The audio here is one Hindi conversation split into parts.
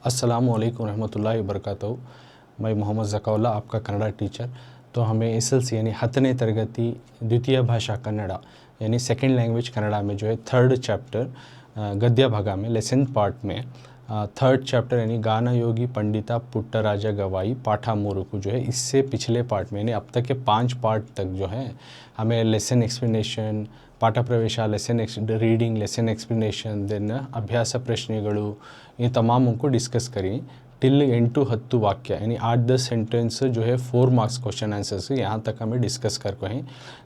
अस्सलामु अलैकुम रहमतुल्लाहि वबरकातुहू। मैं मोहम्मद ज़काउल्ला, आपका कन्नड़ टीचर। तो हमें SLC यानी 10ನೇ ತರಗತಿ द्वितीय भाषा कन्नड़ यानी सेकंड लैंग्वेज कन्नड़ा में जो है थर्ड चैप्टर गद्य भागा में लेसन पार्ट में थर्ड चैप्टर यानी गाना योगी पंडिता पुट्टराजा गवाई पाठा मूरुकु जो है इससे पिछले पार्ट में यानी अब तक के 5 पार्ट तक जो है हमें लेसन एक्सप्लेनेशन पाठ प्रवेश lesson reading lesson explanation then अभ्यास प्रश्नेಗಳು ये तमाम को डिस्कस करी टिल 8-10 वाक्य यानी 8-10 सेंटेंस जो है 4 मार्क्स क्वेश्चन आंसर्स यहाँ तक हमें डिस्कस कर कहें।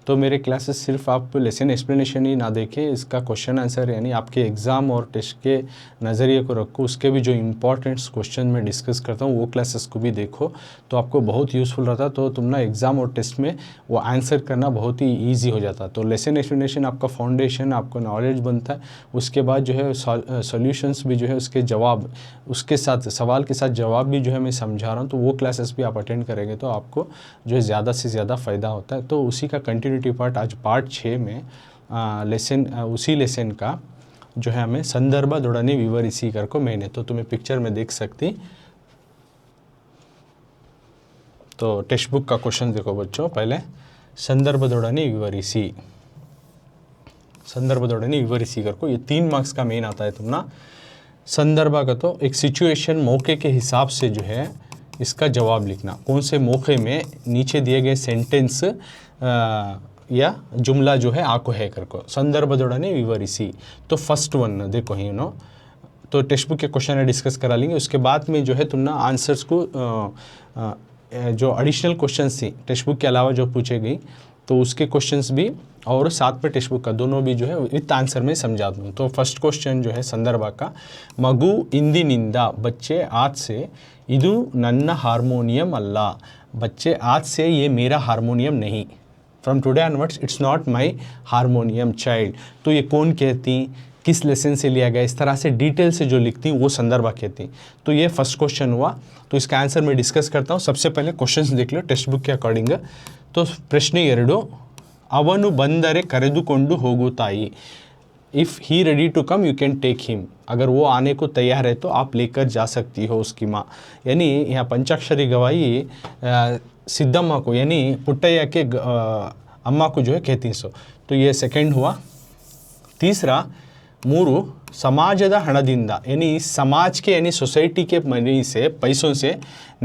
तो मेरे क्लासेस सिर्फ आप लेसन एक्सप्लेनेशन ही ना देखें, इसका क्वेश्चन आंसर यानी आपके एग्ज़ाम और टेस्ट के नज़रिए को रखो, उसके भी जो इम्पोर्टेंट्स क्वेश्चन मैं डिस्कस करता हूँ वो क्लासेस को भी देखो तो आपको बहुत यूज़फुल रहता। तो तुम ना एग्ज़ाम और टेस्ट में वो आंसर करना बहुत ही ईजी हो जाता। तो लेसन एक्सप्लेनेशन आपका फाउंडेशन, आपको नॉलेज बनता है। उसके बाद जो है सॉल्यूशंस भी जो है उसके जवाब, उसके साथ सवाल के साथ जवाब भी जो है मैं समझा रहा हूँ, तो वो क्लासेस भी आप अटेंड करेंगे तो आपको जो है ज़्यादा से ज़्यादा फ़ायदा होता है। तो उसी का कंटिन्यूटी पार्ट आज पार्ट 6 में लेसन उसी लेसन का जो है हमें संदर्भदೊಡನೆ विवरिಸಿ करको मैंने तो तुम्हें पिक्चर में देख सकती। तो टेक्स्ट बुक का क्वेश्चन देखो बच्चों, पहले संदर्भदೊಡನೆ विवरिಸಿ, संदर्भदೊಡನೆ विवरिಸಿ करको ये 3 मार्क्स का मेन आता है। तुम ना संदर्भ का तो एक सिचुएशन मौके के हिसाब से जो है इसका जवाब लिखना, कौन से मौके में नीचे दिए गए सेंटेंस या जुमला जो है आपको है करको संदर्भदೊಡನೆ विवरिಸಿ। तो फर्स्ट वन देखो ही नो, तो टेक्स्ट बुक के क्वेश्चन डिस्कस करा लेंगे, उसके बाद में जो है तुम ना आंसर्स को जो एडिशनल क्वेश्चंस थी टेक्स्ट बुक के अलावा जो पूछे गई तो उसके क्वेश्चंस भी और साथ में टेक्स्ट बुक का दोनों भी जो है विथ आंसर में समझा दूँ। तो फर्स्ट क्वेश्चन जो है संदर्भ का, मगु इंदिनिंद बच्चे आज से, इदु नन्न हारमोनियम अल्ला, बच्चे आज से ये मेरा हारमोनियम नहीं, from today onwards it's not my harmonium child. तो ये कौन कहती, किस लेसन से लिया गया, इस तरह से डिटेल से जो लिखती वो संदर्भ कहती। तो ये फर्स्ट क्वेश्चन हुआ। तो इसका आंसर मैं डिस्कस करता हूँ। सबसे पहले क्वेश्चंस देख लो टेक्स्ट बुक के अकॉर्डिंग। तो प्रश्न 2, ಅವನು ಬಂದರೆ ಕರೆದುಕೊಂಡು ಹೋಗುತ್ತಾಯಿ, if he ready to come you can take him, अगर वो आने को तैयार है तो आप लेकर जा सकती हो उसकी माँ। यानी यहाँ पंचाक्षरी गवाही सिद्धम्मा को यानी पुट्टಯ್ಯ के अम्मा को जो है कहती सो। तो ये सेकंड हुआ। तीसरा, 3 समाजದ ಹಣದಿಂದ यानी समाज के यानी सोसाइटी के मनी से पैसों से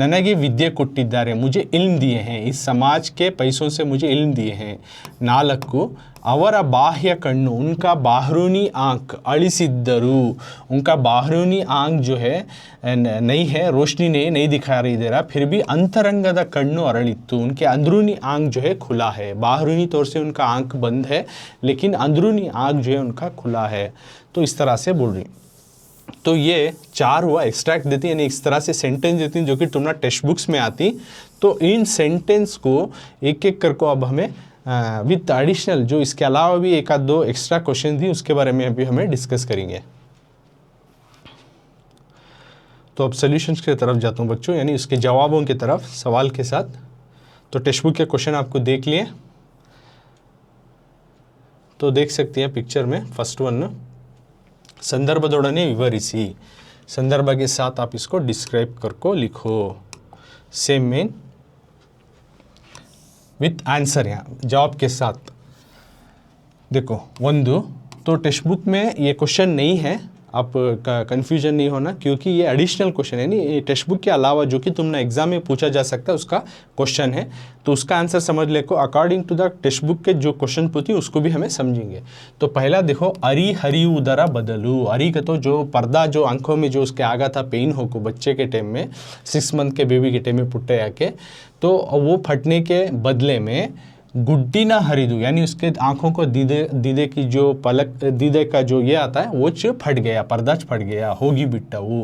ನನಗೆ विद्या ಕೊಟ್ಟಿದ್ದಾರೆ, मुझे इल्म दिए हैं, इस समाज के पैसों से मुझे इल्म दिए हैं। 4 ಅವರ ಬಾಹ್ಯ ಕಣ್ಣು उनका बाहरूनी आँख अಳಿಸಿದ್ದರು, उनका बाहरूनी आँख जो है नहीं है, रोशनी नहीं दिखाई दे रहा, फिर भी अंतरंगದ कಣ್ಣು अरಳಿತ್ತು, उनके अंदरूनी आँख जो है खुला है। बाहरूनी तौर से उनका आँख बंद है लेकिन अंदरूनी आँख जो है उनका खुला है। तो इस तरह से बोल रही। तो ये 4 हुआ, एक्सट्रैक्ट देती यानी इस तरह से सेंटेंस देती जो कि तुमने टेक्स्ट बुक्स में आती। तो इन सेंटेंस को एक एक करको अब हमें विथ एडिशनल जो इसके अलावा भी 1-2 एक्स्ट्रा क्वेश्चन थी उसके बारे में अभी हमें डिस्कस करेंगे। तो अब सॉल्यूशंस की तरफ जाता हूँ बच्चों, यानी उसके जवाबों की तरफ सवाल के साथ। तो टेक्स्ट बुक के क्वेश्चन आपको देख लिए, तो देख सकती हैं पिक्चर में। फर्स्ट वन संदर्भदೊಡನೆ विवरिಸಿ, संदर्भ के साथ आप इसको डिस्क्राइब करको लिखो, सेम मेन विथ आंसर यहाँ जवाब के साथ। देखो 1, तो टेक्स्ट बुक में ये क्वेश्चन नहीं है, आप कन्फ्यूजन नहीं होना, क्योंकि ये एडिशनल क्वेश्चन है, यानी टेक्स्ट बुक के अलावा जो कि तुमने एग्जाम में पूछा जा सकता है उसका क्वेश्चन है। तो उसका आंसर समझ ले को according to the text book के जो क्वेश्चन पूछी उसको भी हमें समझेंगे। तो पहला देखो, अरी हरियुदर बदलू, अरी का तो जो पर्दा जो आंखों में जो उसके आगा था पेन हो को बच्चे के टाइम में 6 मंथ के बेबी के टाइम में पुट्टಯ್ಯ के, तो वो फटने के बदले में गुड्डिना हरिदू यानी उसके आंखों को दीदे की जो पलक दीदे का जो ये आता है वो फट गया, पर्दा फट गया, होगी बिट्टा वो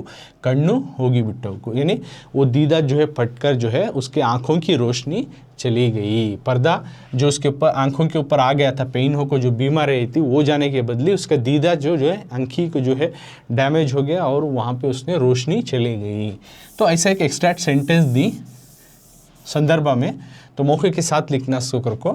कन्नु होगी बिट्टा को, यानी वो दीदा जो है फटकर जो है उसके आंखों की रोशनी चली गई। पर्दा जो उसके ऊपर आंखों के ऊपर आ गया था पेन हो को जो बीमार रही थी वो जाने के बदले उसका दीदा जो है आंखी को जो है डैमेज हो गया और वहाँ पे उसने रोशनी चली गई। तो ऐसा एक एक्स्ट्रैक्ट सेंटेंस दी संदर्भ में, तो मौके के साथ लिखना शुरू को।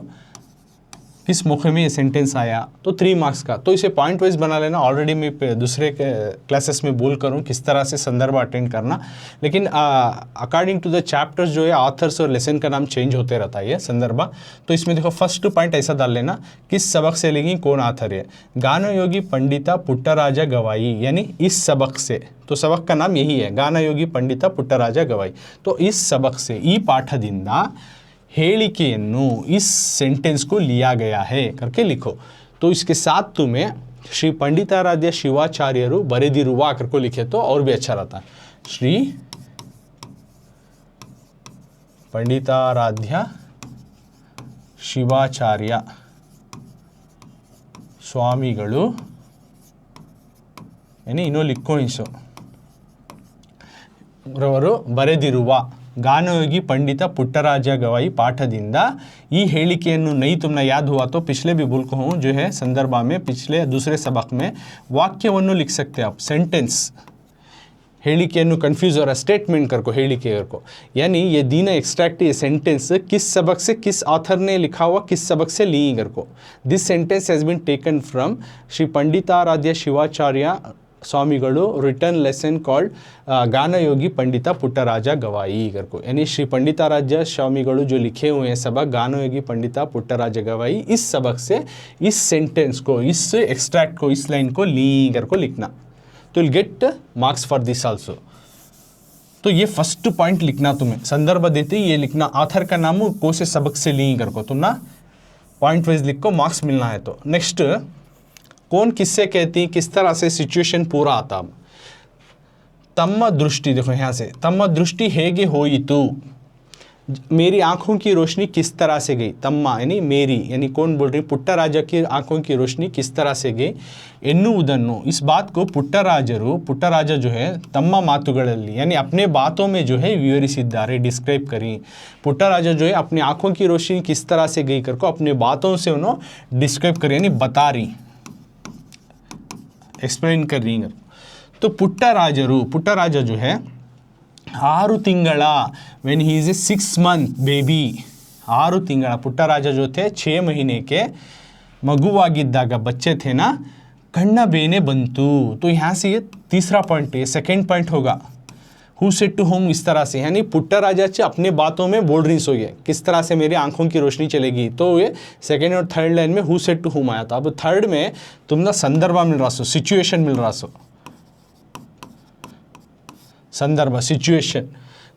किस मौके में ये सेंटेंस आया, तो 3 मार्क्स का। तो इसे पॉइंट वाइज बना लेना। ऑलरेडी मैं दूसरे क्लासेस में बोल करूँ किस तरह से संदर्भ अटेंड करना, लेकिन अकॉर्डिंग टू द चैप्टर्स जो है ऑथर्स और लेसन का नाम चेंज होते रहता है ये संदर्भ। तो इसमें देखो फर्स्ट पॉइंट ऐसा डाल लेना, किस सबक से लेंगी, कौन ऑथर है, गानयोगी पंडिता पुट्टराजा गवाई, यानी इस सबक से। तो सबक का नाम यही है, गानयोगी पंडिता पुट्टराजा गवाई। तो इस सबक से, ಈ ಪಾಠದಿಂದ ಹೇಳಿಕೆಯನ್ನು, इस सेंटेंस को लिया गया है करके लिखो। तो इसके साथ तुम्हें श्री पंडिताराध्य शिवाचार्यರು ಬರೆದಿರುವ करके लिखे तो और भी अच्छा रहता है। श्री पंडिताराध्य ಶಿವಾಚಾರ್ಯ ಸ್ವಾಮಿಗಳು, यानी इनो लिखो इनसो रವರು ಬರೆದಿರುವ गानयोगी पंडिता पुट्टराजा गवाई पाठದಿಂದ ಈ ಹೇಳಿಕೆಯನ್ನು नहीं तुमने याद हुआ तो पिछले भी बोल को हूँ जो है संदर्भ में पिछले दूसरे सबक में वाक्यವನ್ನು लिख सकते हैं आप, सेंटेंस। ಹೇಳಿಕೆಯನ್ನು कन्फ्यूज हो रहा है, स्टेटमेंट कर को ಹೇಳಿಕೆ कर को, यानी ये दीन एक्सट्रैक्ट ये सेंटेंस किस सबक से, किस ऑथर ने लिखा हुआ, किस सबक से ली कर को। This sentence has been taken from Shri Panditaradhya Shivacharya स्वामीಗಳು written lesson called Ganayogi Pandita Puttaraja गवाई कर को, यानी श्री पंडिताराध्य स्वामीಗಳು जो लिखे हुए हैं सबक गानयोगी पंडिता पुट्टराजा गवाई, इस सबक से इस सेंटेंस को, इस एक्सट्रैक्ट को, इस लाइन को ली कर को लिखना। तो will get marks for this also. तो ये फर्स्ट पॉइंट लिखना, तुम्हें संदर्भ देते ही ये लिखना, ऑथर का नाम को से सबक से ली कर को, तुम ना पॉइंट वाइज लिख को मार्क्स मिलना है। तो नेक्स्ट, कौन किससे कहती, किस तरह से सिचुएशन पूरा आता। तಮ್ಮ दृष्टि, देखो यहाँ से तಮ್ಮ दृष्टि ಹೇಗೆ ಹೋಯಿತು, मेरी आंखों की रोशनी किस तरह से गई। तಮ್ಮ यानी मेरी, यानी कौन बोल रही, पुट्टराजा की आंखों की रोशनी किस तरह से गई ಎನ್ನುವುದನ್ನು, इस बात को पुट्टराजा जो है तಮ್ಮ ಮಾತುಗಳಲ್ಲಿ यानी अपने बातों में जो है विवरिಸಿದ್ದಾರೆ, डिस्क्राइब करी। पुट्टराजा जो है अपनी आंखों की रोशनी किस तरह से गई करको अपने बातों से उन्होंने डिस्क्राइब करी, यानी बता रही, एक्सप्लेन कर रही है। तो पुट्टराजा जो है 6 ತಿಂಗಳ, when he is a 6 month baby, 6 ತಿಂಗಳ पुट्टराजा जो थे 6 महीने के मगुವಾಗಿದ್ದಾಗ बच्चे थे ना, कಣ್ಣ ಬೇನೆ ಬಂತು। तो यहाँ से ये तीसरा पॉइंट है, सेकेंड पॉइंट होगा हु सेड टू होम, इस तरह से, यानी पुट्टराजा अपने बातों में बोल रही सो ये किस तरह से मेरी आंखों की रोशनी चलेगी। तो ये सेकेंड और थर्ड लाइन में हु सेड टू होम आया था। अब थर्ड में तुम ना संदर्भ मिल रहा सो, सिचुएशन मिल रहा सो, संदर्भ सिचुएशन।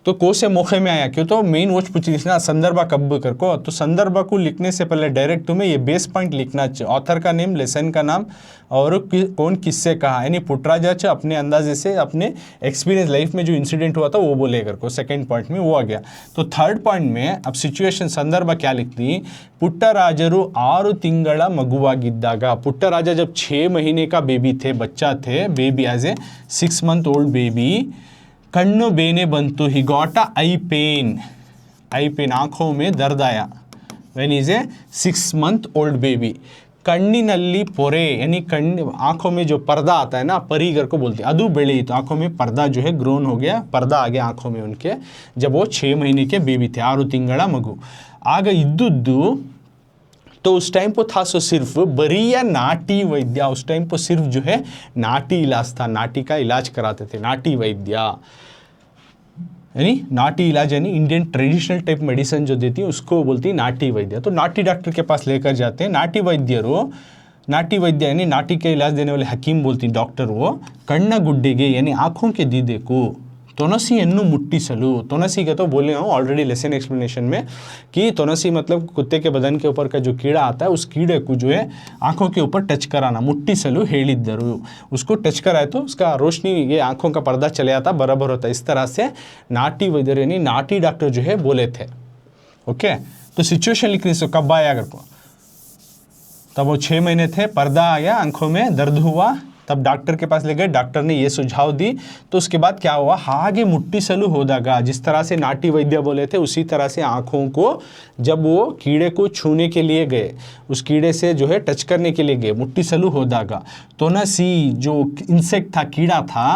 तो को से मौके में आया क्यों, तो मेन वॉच पूछी थी ना संदर्भ कब कर को। तो संदर्भ को लिखने से पहले डायरेक्ट तुम्हें ये बेस पॉइंट लिखना चाहिए, ऑथर का नेम, लेसन का नाम और कौन किससे कहा, यानी पुट्टराजा अपने अंदाजे से अपने एक्सपीरियंस लाइफ में जो इंसिडेंट हुआ था वो बोले कर को। सेकेंड पॉइंट में वो आ गया। तो थर्ड पॉइंट में अब सिचुएशन संदर्भ क्या लिखती, पुट्टराजರು 6 ತಿಂಗಳ ಮಗುವಾಗಿದ್ದಾಗ, पुट्टराजा जब 6 महीने का बेबी थे, बच्चा थे, baby as a 6 month old baby, कಣ್ಣು ಬೇನೆ ಬಂತು, he got a I pen, आँखों में दर्द आया, when is a 6 month old baby. कण्ಣಿನಲ್ಲಿ ಪೊರೆ, यानी आँखों में जो पर्दा आता है ना, परिगर को बोलते हैं, अदु ಬೆಳೆಯಿತು, आँखों में पर्दा जो है ग्रोन हो गया, पर्दा आ गया आँखों में उनके, जब वो 6 महीने के बेबी थे, 6 ತಿಂಗಳ ಮಗು। ಆಗ ಇದ್ದುದ್ದು, तो उस टाइम पर था सो सिर्फ बरिया नाटी वैद्य, उस टाइम पर सिर्फ जो है नाटी इलाज था, नाटी का इलाज कराते थे, नाटी वैद्य, यानी नाटी इलाज यानी इंडियन ट्रेडिशनल टाइप मेडिसिन जो देती है उसको बोलती है नाटी वैद्य। तो नाटी डॉक्टर के पास लेकर जाते हैं, नाटी वैद्य यानी नाटी के इलाज देने वाले हकीम बोलती हैं डॉक्टर, वो कಣ್ಣ ಗುಡ್ಡೆಗೆ यानी आँखों के दीदे को ತೊನಸಿಯನ್ನು ಮುಟ್ಟಿಸಲು, ತೊನಸಿ का तो बोले हूँ ऑलरेडी लेसन एक्सप्लेनेशन में कि ತೊನಸಿ मतलब कुत्ते के बदन के ऊपर का जो कीड़ा आता है, उस कीड़े को जो है आँखों के ऊपर टच कराना, मुट्टिसಲು ಹೇಳಿದ್ದರು, उसको टच कराए तो उसका रोशनी, ये आँखों का पर्दा चले आता, बराबर होता है। इस तरह से नाटी वैद्य यानी नाटी डॉक्टर जो है बोले थे। ओके, तो सिचुएशन लिख रही, कब आया अगर को, तब वो 6 महीने थे, पर्दा आ गया, आँखों में दर्द हुआ, तब डॉक्टर के पास ले गए, डॉक्टर ने ये सुझाव दी। तो उसके बाद क्या हुआ, हागे मुट्टिसಲು होदागा, जिस तरह से नाटी वैद्य बोले थे उसी तरह से आँखों को जब वो कीड़े को छूने के लिए गए, उस कीड़े से जो है टच करने के लिए गए, मुट्टिसಲು होदागा, ತೊನಸಿ जो इंसेक्ट था, कीड़ा था,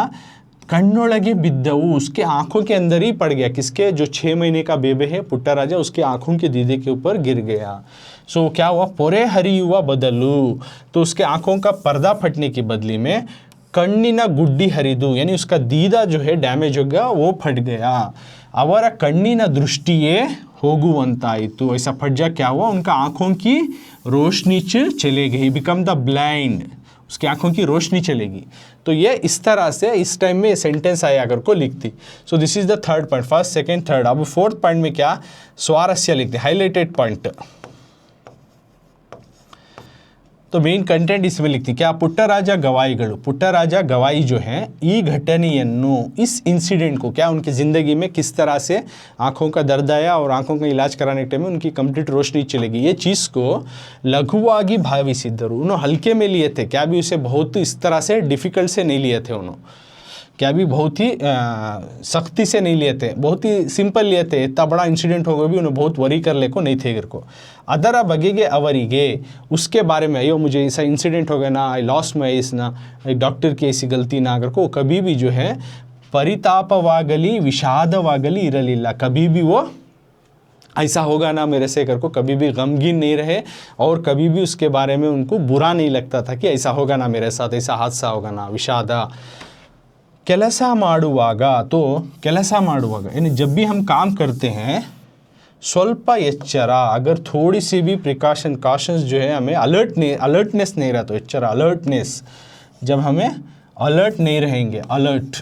कन्नोलगे बिद्दवु, उसके आंखों के अंदर ही पड़ गया। किसके? जो 6 महीने का बेबे है पुट्टराजा, उसके आंखों के दीदे के ऊपर गिर गया। सो क्या हुआ? पोरे हरी हुआ बदलू, तो उसके आंखों का पर्दा फटने की बदली में कण्ಣಿನ गुड्डी हरिदु, यानी उसका दीदा जो है डैमेज हो गया, वो फट गया। ಅವರ ಕಣ್ಣಿನ दृष्टिये ಹೋಗುವಂತಾಯಿತು, ऐसा फट जा क्या हुआ? उनका आंखों की रोशनी चले गई, बिकम द ब्लाइंड, उसकी आंखों की रोशनी चलेगी। तो ये इस तरह से इस टाइम में सेंटेंस आया अगर को लिखती। So this is the third point, first second third. अब फोर्थ पॉइंट में क्या? स्वारस्य लिखते, हाईलाइटेड पॉइंट। तो मेन कंटेंट इसमें लिखती क्या? पुट्टराजा गवाईगळु, पुट्टराजा गवाई जो है ई घटनेयन्नु, इस इंसिडेंट को, क्या उनकी ज़िंदगी में किस तरह से आंखों का दर्द आया और आंखों का इलाज कराने के टाइम में उनकी कंप्लीट रोशनी चलेगी, ये चीज़ को लघुವಾಗಿ ಭಾವಿಸಿದ್ದರು, उन्होंने हल्के में लिए थे। क्या भी उसे बहुत इस तरह से डिफ़िकल्ट से नहीं लिए थे उन्होंने, क्या भी बहुत ही सख्ती से नहीं लिए थे, बहुत ही सिंपल लिए थे। इतना बड़ा इंसिडेंट होगा भी उन्हें बहुत वरी कर ले को नहीं थे घर को। ಅದರ ಬಗೆಗೆ ಅವರಿಗೆ, उसके बारे में, अयो मुझे ऐसा इंसिडेंट हो गया ना, आई लॉस्ट माई आइस ना, एक डॉक्टर की ऐसी गलती ना, अगर को कभी भी जो है परितापवागली विषादवागली इरलिಲ್ಲ, कभी भी वो ऐसा होगा ना मेरे से कर को कभी भी गमगीन नहीं रहे और कभी भी उसके बारे में उनको बुरा नहीं लगता था कि ऐसा होगा ना मेरे साथ, ऐसा हादसा होगा ना। विषाद। ಕೆಲಸ ಮಾಡುವಾಗ, तो ಕೆಲಸ ಮಾಡುವಾಗ यानी जब भी हम काम करते हैं, ಸ್ವಲ್ಪ ಎಚ್ಚರ, अगर थोड़ी सी भी प्रिकॉशंस जो है, हमें अलर्टनेस नहीं रहा, तो एच्चर अलर्टनेस, जब हमें अलर्ट नहीं रहेंगे, अलर्ट,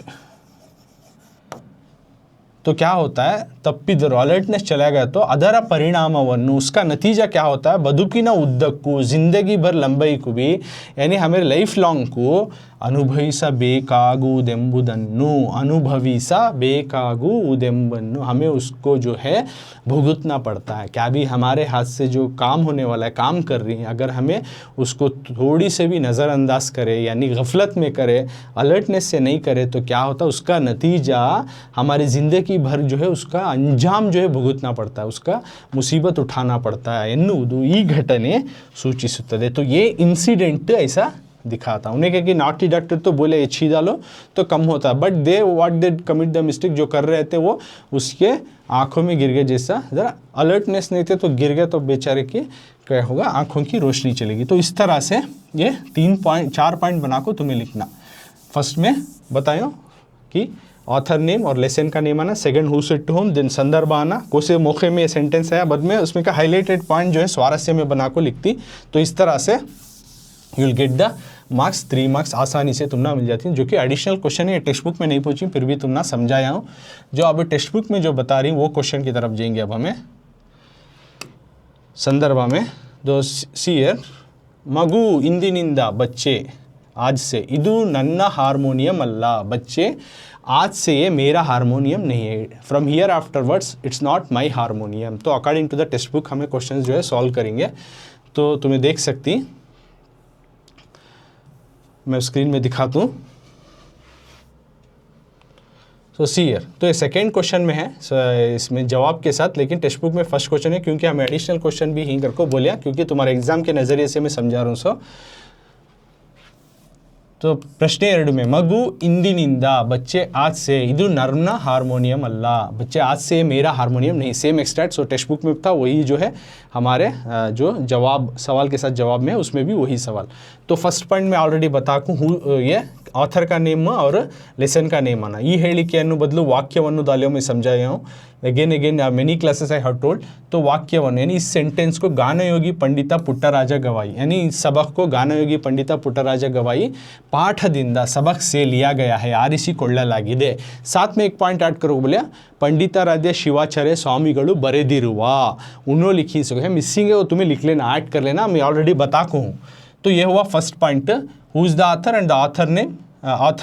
तो क्या होता है? ತಪ್ಪಿದರು, अलर्टनेस चला गया तो ಅದರ ಪರಿಣಾಮವನ್ನು, उसका नतीजा क्या होता है? ಬದುಕಿನ ಉದ್ದಕ್ಕೂ, जिंदगी भर लंबाई को भी, यानी हमें लाइफ लॉन्ग को ಅನುಭವಿಸಬೇಕಾಗುವುದೆಂಬುದನ್ನು, ಅನುಭವಿಸಬೇಕಾಗುವುದೆಂಬನ್ನು, हमें उसको जो है भुगतना पड़ता है। क्या भी हमारे हाथ से जो काम होने वाला है, काम कर रही है, अगर हमें उसको थोड़ी से भी नज़रअंदाज करे, यानी गफलत में करे, अलर्टनेस से नहीं करे, तो क्या होता है? उसका नतीजा हमारी ज़िंदगी भर जो है उसका अंजाम जो है भुगतना पड़ता है, उसका मुसीबत उठाना पड़ता है ಎನ್ನುವುದು ಈ ಘಟನೆ सूचिಸುತ್ತದೆ। तो ये इंसिडेंट ऐसा दिखाता। उन्हें कहा कि नॉटी डॉक्टर तो बोले ये छी डालो तो कम होता, but they what they commit the mistake, जो कर रहे थे वो उसके आंखों में गिर गए, जैसा ज़रा अलर्टनेस नहीं थे तो गिर गए, तो बेचारे की क्या होगा? आंखों की रोशनी चलेगी। तो इस तरह से ये 4 पॉइंट बना को तुम्हें लिखना। फर्स्ट में बतायो कि ऑथर नेम और लेसन का नेम आना, second who said to whom, then संदर्भ आना, कौन से मौके में ये सेंटेंस आया, बाद में उसमें का हाईलाइटेड पॉइंट जो है स्वारस्य में बना को लिखती। तो इस तरह से you will get the marks, 3 marks आसानी से तुमना मिल जाती हैं, जो कि एडिशनल क्वेश्चन है, टेक्स्ट बुक में नहीं पूछी, फिर भी तुमना समझाया हूँ। जो अब टेक्स्ट बुक में जो बता रही हूँ वो क्वेश्चन की तरफ जाएंगे अब हमें संदर्भ में। दो सीयर मगु इंदिनिंद, बच्चे आज से, इदु नन्ना हारमोनियम अल्ला, बच्चे आज से ये मेरा हारमोनियम नहीं है, from here afterwards it's not my harmonium. तो according to the text book हमें क्वेश्चन जो है सॉल्व करेंगे। तो तुम्हें देख सकती, मैं स्क्रीन में दिखाता हूँ। तो सी ईयर, तो ये सेकेंड क्वेश्चन में है, इसमें जवाब के साथ, लेकिन टेक्स्ट बुक में फर्स्ट क्वेश्चन है, क्योंकि हम एडिशनल क्वेश्चन भी ही कर को बोलिया, क्योंकि तुम्हारे एग्जाम के नज़रिए से मैं समझा रहा हूँ। सो तो प्रश्न 2 में मगु इंदिनिंद, बच्चे आज से, इदु नर्मना हारमोनियम अल्ला, बच्चे आज से मेरा हारमोनियम नहीं, सेम एक्सट्रैक्ट। सो टेक्स्ट बुक में था वही जो है हमारे जो जवाब सवाल के साथ जवाब में है उसमें भी वही सवाल। तो फर्स्ट पॉइंट में ऑलरेडी बताकूँ, ये ऑथर का नेम और लेसन का नेम आना, ಈ ಹೇಳಿಕೆಯನ್ನು ಬದಲು ವಾಕ್ಯವನ್ನು दालियों में समझाया हूँ। Again many classes I have told. तो वाक्यವನ್ನು, यानी इस सेंटेंस को गानयोगी पंडिता पुट्टराजा गवाई, यानी इस सबक को गानयोगी पंडिता पुट्टराजा गवाई पाठದಿಂದ सबक से लिया गया है, ಆರಿಸಿಕೊಳ್ಳಲಾಗಿದೆ। साथ में एक पॉइंट ऐड करो, बोलिया पंडिताराध्य शिवाचार्य स्वामिಗಳು ಬರೆದಿರುವ, उन्होंने लिखी सो है, मिसिंग है वो तुम्हें लिख लेना, ऐड कर लेना, मैं ऑलरेडी बताता हूँ। तो ये हुआ first point, who is the author and the author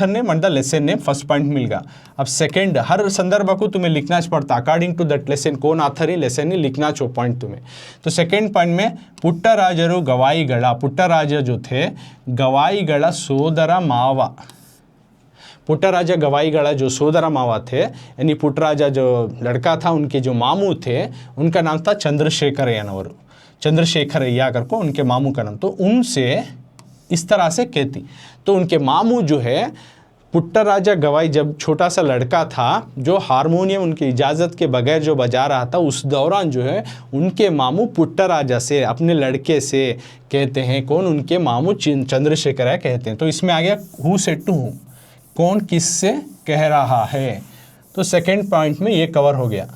name and the lesson name, first point मिल गया। अब सेकंड, हर संदर्भ को तुम्हें लिखना पड़ता, अकॉर्डिंग टू दैट लेसन, कौन ऑथर है लेसन ही लिखना चो पॉइंट तुम्हें। तो सेकंड पॉइंट में पुट्टराजರು गवाईगळ, पुट्टराज जो थे गवाईगळ सोदर माव, पुट्टराजा गवाईगळ जो सोदर मावा थे, यानी पुट्टराजा जो लड़का था उनके जो मामू थे उनका नाम था चंद्रशेखरಯ್ಯನವರು, चंद्रशेखरಯ್ಯ करको उनके मामू का नाम। तो उनसे इस तरह से कहती, तो उनके मामू जो है पुट्टराजा गवाई जब छोटा सा लड़का था जो हारमोनियम उनकी इजाज़त के बगैर जो बजा रहा था, उस दौरान जो है उनके मामू पुट्टराजा से अपने लड़के से कहते हैं, कौन, उनके मामू चंद्रशेखर कहते हैं। तो इसमें आ गया हु सेड टू हु, कौन किससे कह रहा है। तो सेकेंड पॉइंट में ये कवर हो गया,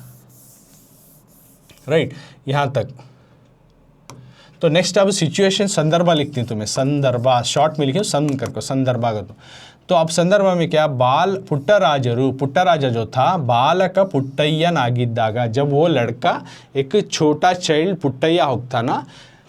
राइट, यहाँ तक। तो नेक्स्ट अब सिचुएशन संदर्भा लिखती हूँ तुम्हें, संदर्भा शॉर्ट में लिखी करको संदर्भा कर दो। तो अब संदर्भ में क्या, पुट्टराजा जो था बालक पुट्टಯ್ಯನ ಆಗಿದ್ದಾಗ, जब वो लड़का एक छोटा चाइल्ड पुट्टಯ್ಯ होता ना,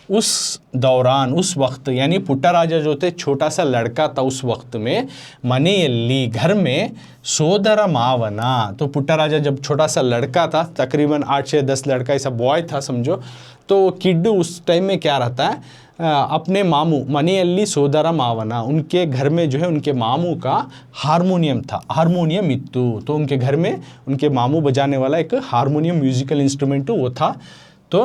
उस दौरान, उस वक्त, यानी पुट्टराजा जो थे छोटा सा लड़का था उस वक्त में, मनेयल्ली घर में, सोदर मावना, तो पुट्टराजा जब छोटा सा लड़का था, तकरीबन 8 से 10 लड़का ऐसा बॉय था समझो, तो किड उस टाइम में क्या रहता है, अपने मामू, मनेयल्ली सोदर मावना, उनके घर में जो है उनके मामू का हारमोनियम था, हारमोनियम इत्तु, तो उनके घर में उनके मामू बजाने वाला एक हारमोनियम म्यूजिकल इंस्ट्रूमेंट वो था। तो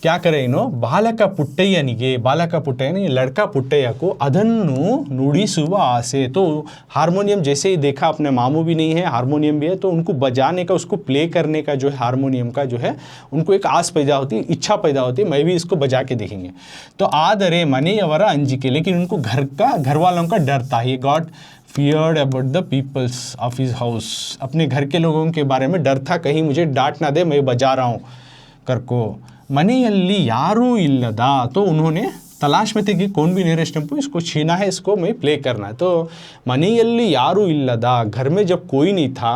क्या करे इनो, बालक पुट्टಯ್ಯನಿಗೆ, बालक पुट्टಯ್ಯನಿಗೆ, लड़का पुट्टಯ್ಯ को अदन्नु नुडिसुव आसे, तो हारमोनियम जैसे ही देखा, अपने मामू भी नहीं है, हारमोनियम भी है, तो उनको बजाने का, उसको प्ले करने का जो है हारमोनियम का जो है उनको एक आस पैदा होती है, इच्छा पैदा होती है, मैं भी इसको बजा के देखेंगे। तो आदरे मनेಯವರ अंजिके, लेकिन उनको घर वालों का डर था, ये got feared about the peoples of his house, अपने घर के लोगों के बारे में डर था, कहीं मुझे डांट ना दे मैं बजा रहा हूँ करको। मनेयल्ली यारू इल्लदा, तो उन्होंने तलाश में थे कि कौन भी नेरेस्ट टेम्पो, इसको छीना है, इसको मैं प्ले करना है। तो मनेयल्ली यारू इल्लदा, घर में जब कोई नहीं था,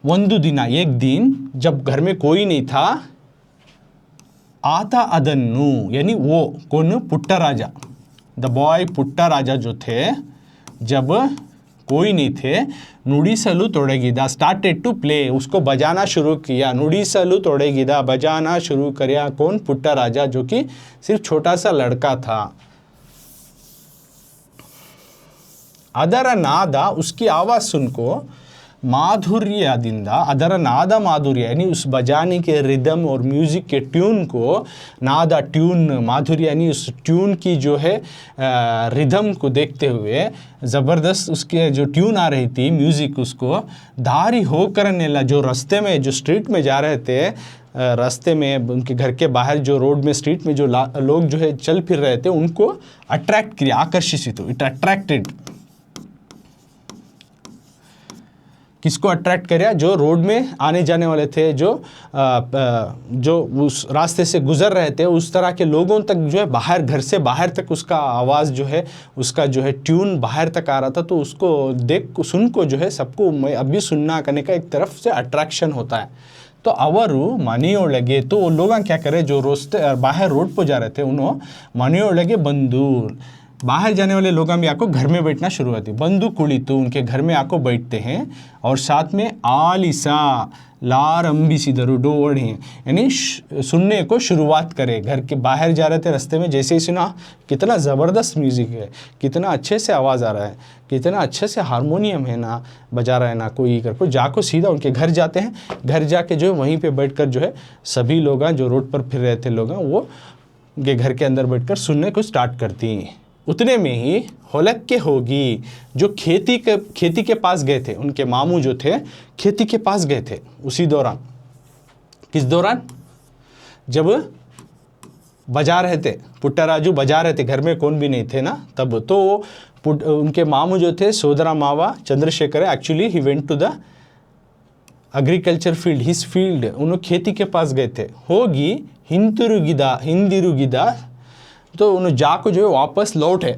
ಒಂದು ದಿನ, एक दिन जब घर में कोई नहीं था, आता अदन्नु, यानी वो कौन, पुट्टराजा, द बॉय पुट्टराजा जो थे, जब कोई नहीं थे, नुडिसलु तोड़गिदा, स्टार्टेड टू प्ले, उसको बजाना शुरू किया, नुडिसलु तोड़गिदा, बजाना शुरू किया, कौन, पुट्टराजा, जो कि सिर्फ छोटा सा लड़का था। अदर नादा, उसकी आवाज़ सुनको, माधुर्यदिंदा, अदर नादा माधुर्य, यानी उस बजाने के रिदम और म्यूज़िक के ट्यून को, नादा ट्यून, माधुर्य यानी उस ट्यून की जो है रिदम को देखते हुए, ज़बरदस्त उसके जो ट्यून आ रही थी, म्यूज़िक, उसको दारी होकर नेला, जो रास्ते में, जो स्ट्रीट में जा रहे थे, रास्ते में उनके घर के बाहर जो रोड में, स्ट्रीट में जो लोग जो है चल फिर रहे थे, उनको अट्रैक्ट किया, आकर्षित हो, इट अट्रैक्टेड, किसको अट्रैक्ट किया, जो रोड में आने जाने वाले थे, जो उस रास्ते से गुजर रहे थे, उस तरह के लोगों तक जो है बाहर, घर से बाहर तक उसका आवाज़ जो है, उसका जो है ट्यून बाहर तक आ रहा था, तो उसको देख सुन को जो है सबको मैं अभी सुनना करने का एक तरफ से अट्रैक्शन होता है। तो अवरु मनेयोळगे, तो वो लोग क्या करे, जो बाहर रोड पर जा रहे थे, उन्होंने मनेयोळगे बंदू, बाहर जाने वाले लोग भी आको घर में बैठना शुरू होती, बंधु कुಳಿತು, उनके घर में आको बैठते हैं, और साथ में आलिसा लारंबिसिदरु, डोड़ी, यानी सुनने को शुरुआत करे। घर के बाहर जा रहे थे, रास्ते में जैसे ही सुना, कितना ज़बरदस्त म्यूज़िक है, कितना अच्छे से आवाज़ आ रहा है, कितना अच्छे से हारमोनियम है ना, बजा रहा है ना कोई करको, जाको सीधा उनके घर जाते हैं। घर जाके जो वहीं पे बैठकर जो है सभी लोग जो रोड पर फिर रहे थे लोग, वो के घर के अंदर बैठकर सुनने को स्टार्ट करती हैं। उतने में ही होलक के होगी, जो खेती के पास गए थे, उनके मामू जो थे खेती के पास गए थे उसी दौरान। किस दौरान? जब बजा रहे थे, पुट्टराजू बजा रहे थे, घर में कौन भी नहीं थे ना तब। तो उनके मामू जो थे सोदरा मावा Chandrashekhar, actually he went to the agriculture field, his field, उन्होंने खेती के पास गए थे। होगी हिंदिरुगिदा, तो उन्होंने जाको जो है वापस लौटे।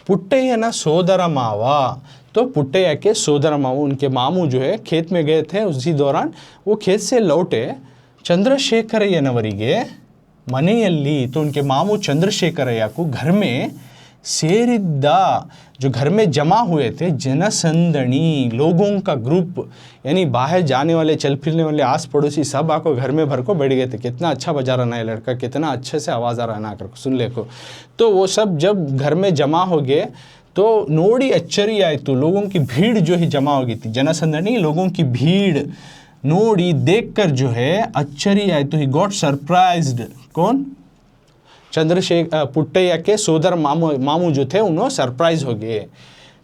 पुट्टಯ್ಯನ सोदर मावा, तो पुट्टಯ್ಯ के सोदर मावा, उनके मामू जो है खेत में गए थे, उसी दौरान वो खेत से लौटे। चंद्रशेखरಯ್ಯನವರಿಗೆ मनेयल्ली, तो उनके मामू चंद्रशेखरಯ್ಯ को घर में ಸೇರಿದ್ದ, जो घर में जमा हुए थे, जनसंदणी, लोगों का ग्रुप, यानी बाहर जाने वाले, चल फिरने वाले, आस पड़ोसी सब आको घर में भर को बैठ गए थे। कितना अच्छा बजा रहा है लड़का, कितना अच्छे से आवाज़ आ रहा है ना, कर सुन ले को। तो वो सब जब घर में जमा हो गए, तो नोड़ी अच्चरी आए, तो लोगों की भीड़ जो ही जमा हो गई थी, जनसंदणी, लोगों की भीड़, नोड़ी देखकर जो है अच्चरी आए, तो ही गॉट सरप्राइज्ड, कौन? पुट्टಯ್ಯ के सोदर मामू जो थे उन्होंने सरप्राइज हो गए।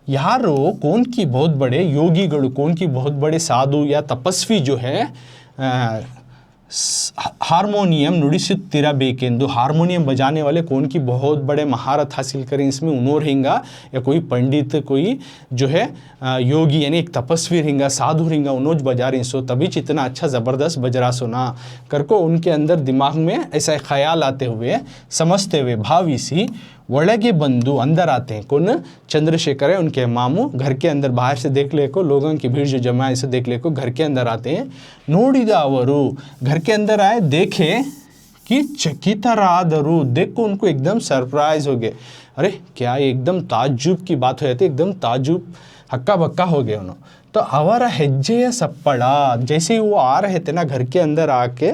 यारो कौन की बहुत बड़े योगीಗಳು, कौन की बहुत बड़े साधु या तपस्वी जो है हारमोनियम नुडिसुत्तिरबेकेंदु, हारमोनियम बजाने वाले कौन की बहुत बड़े महारत हासिल करें इसमें उन्होंने रहेंगा, या कोई पंडित कोई जो है योगी यानी एक तपस्वी रहेंगा, साधु रहेंगा, उन्होंने बजा रहे सो तभी इतना अच्छा ज़बरदस्त बज रहा सुना करको उनके अंदर दिमाग में ऐसा ख्याल आते हुए समझते हुए भाविसी ಒಳಗೆ ಬಂದು अंदर आते हैं। कौन? चंद्रशेखर है, उनके मामू घर के अंदर, बाहर से देख ले को लोगों की भीड़ जो जमा है इसे देख ले को घर के अंदर आते हैं। ನೋಡಿದ ಅವರು घर के अंदर आए, देखे कि चकितरादरू, देख को उनको एकदम सरप्राइज हो गए। अरे क्या एकदम ताज्जुब की बात हो जाती, एकदम ताज्जुब हक्का बक्का हो गए उन्होंने। तो ಅವರ ಹೆಜ್ಜೆಯ सप्पड़, जैसे ही वो आ रहे थे ना घर के अंदर आके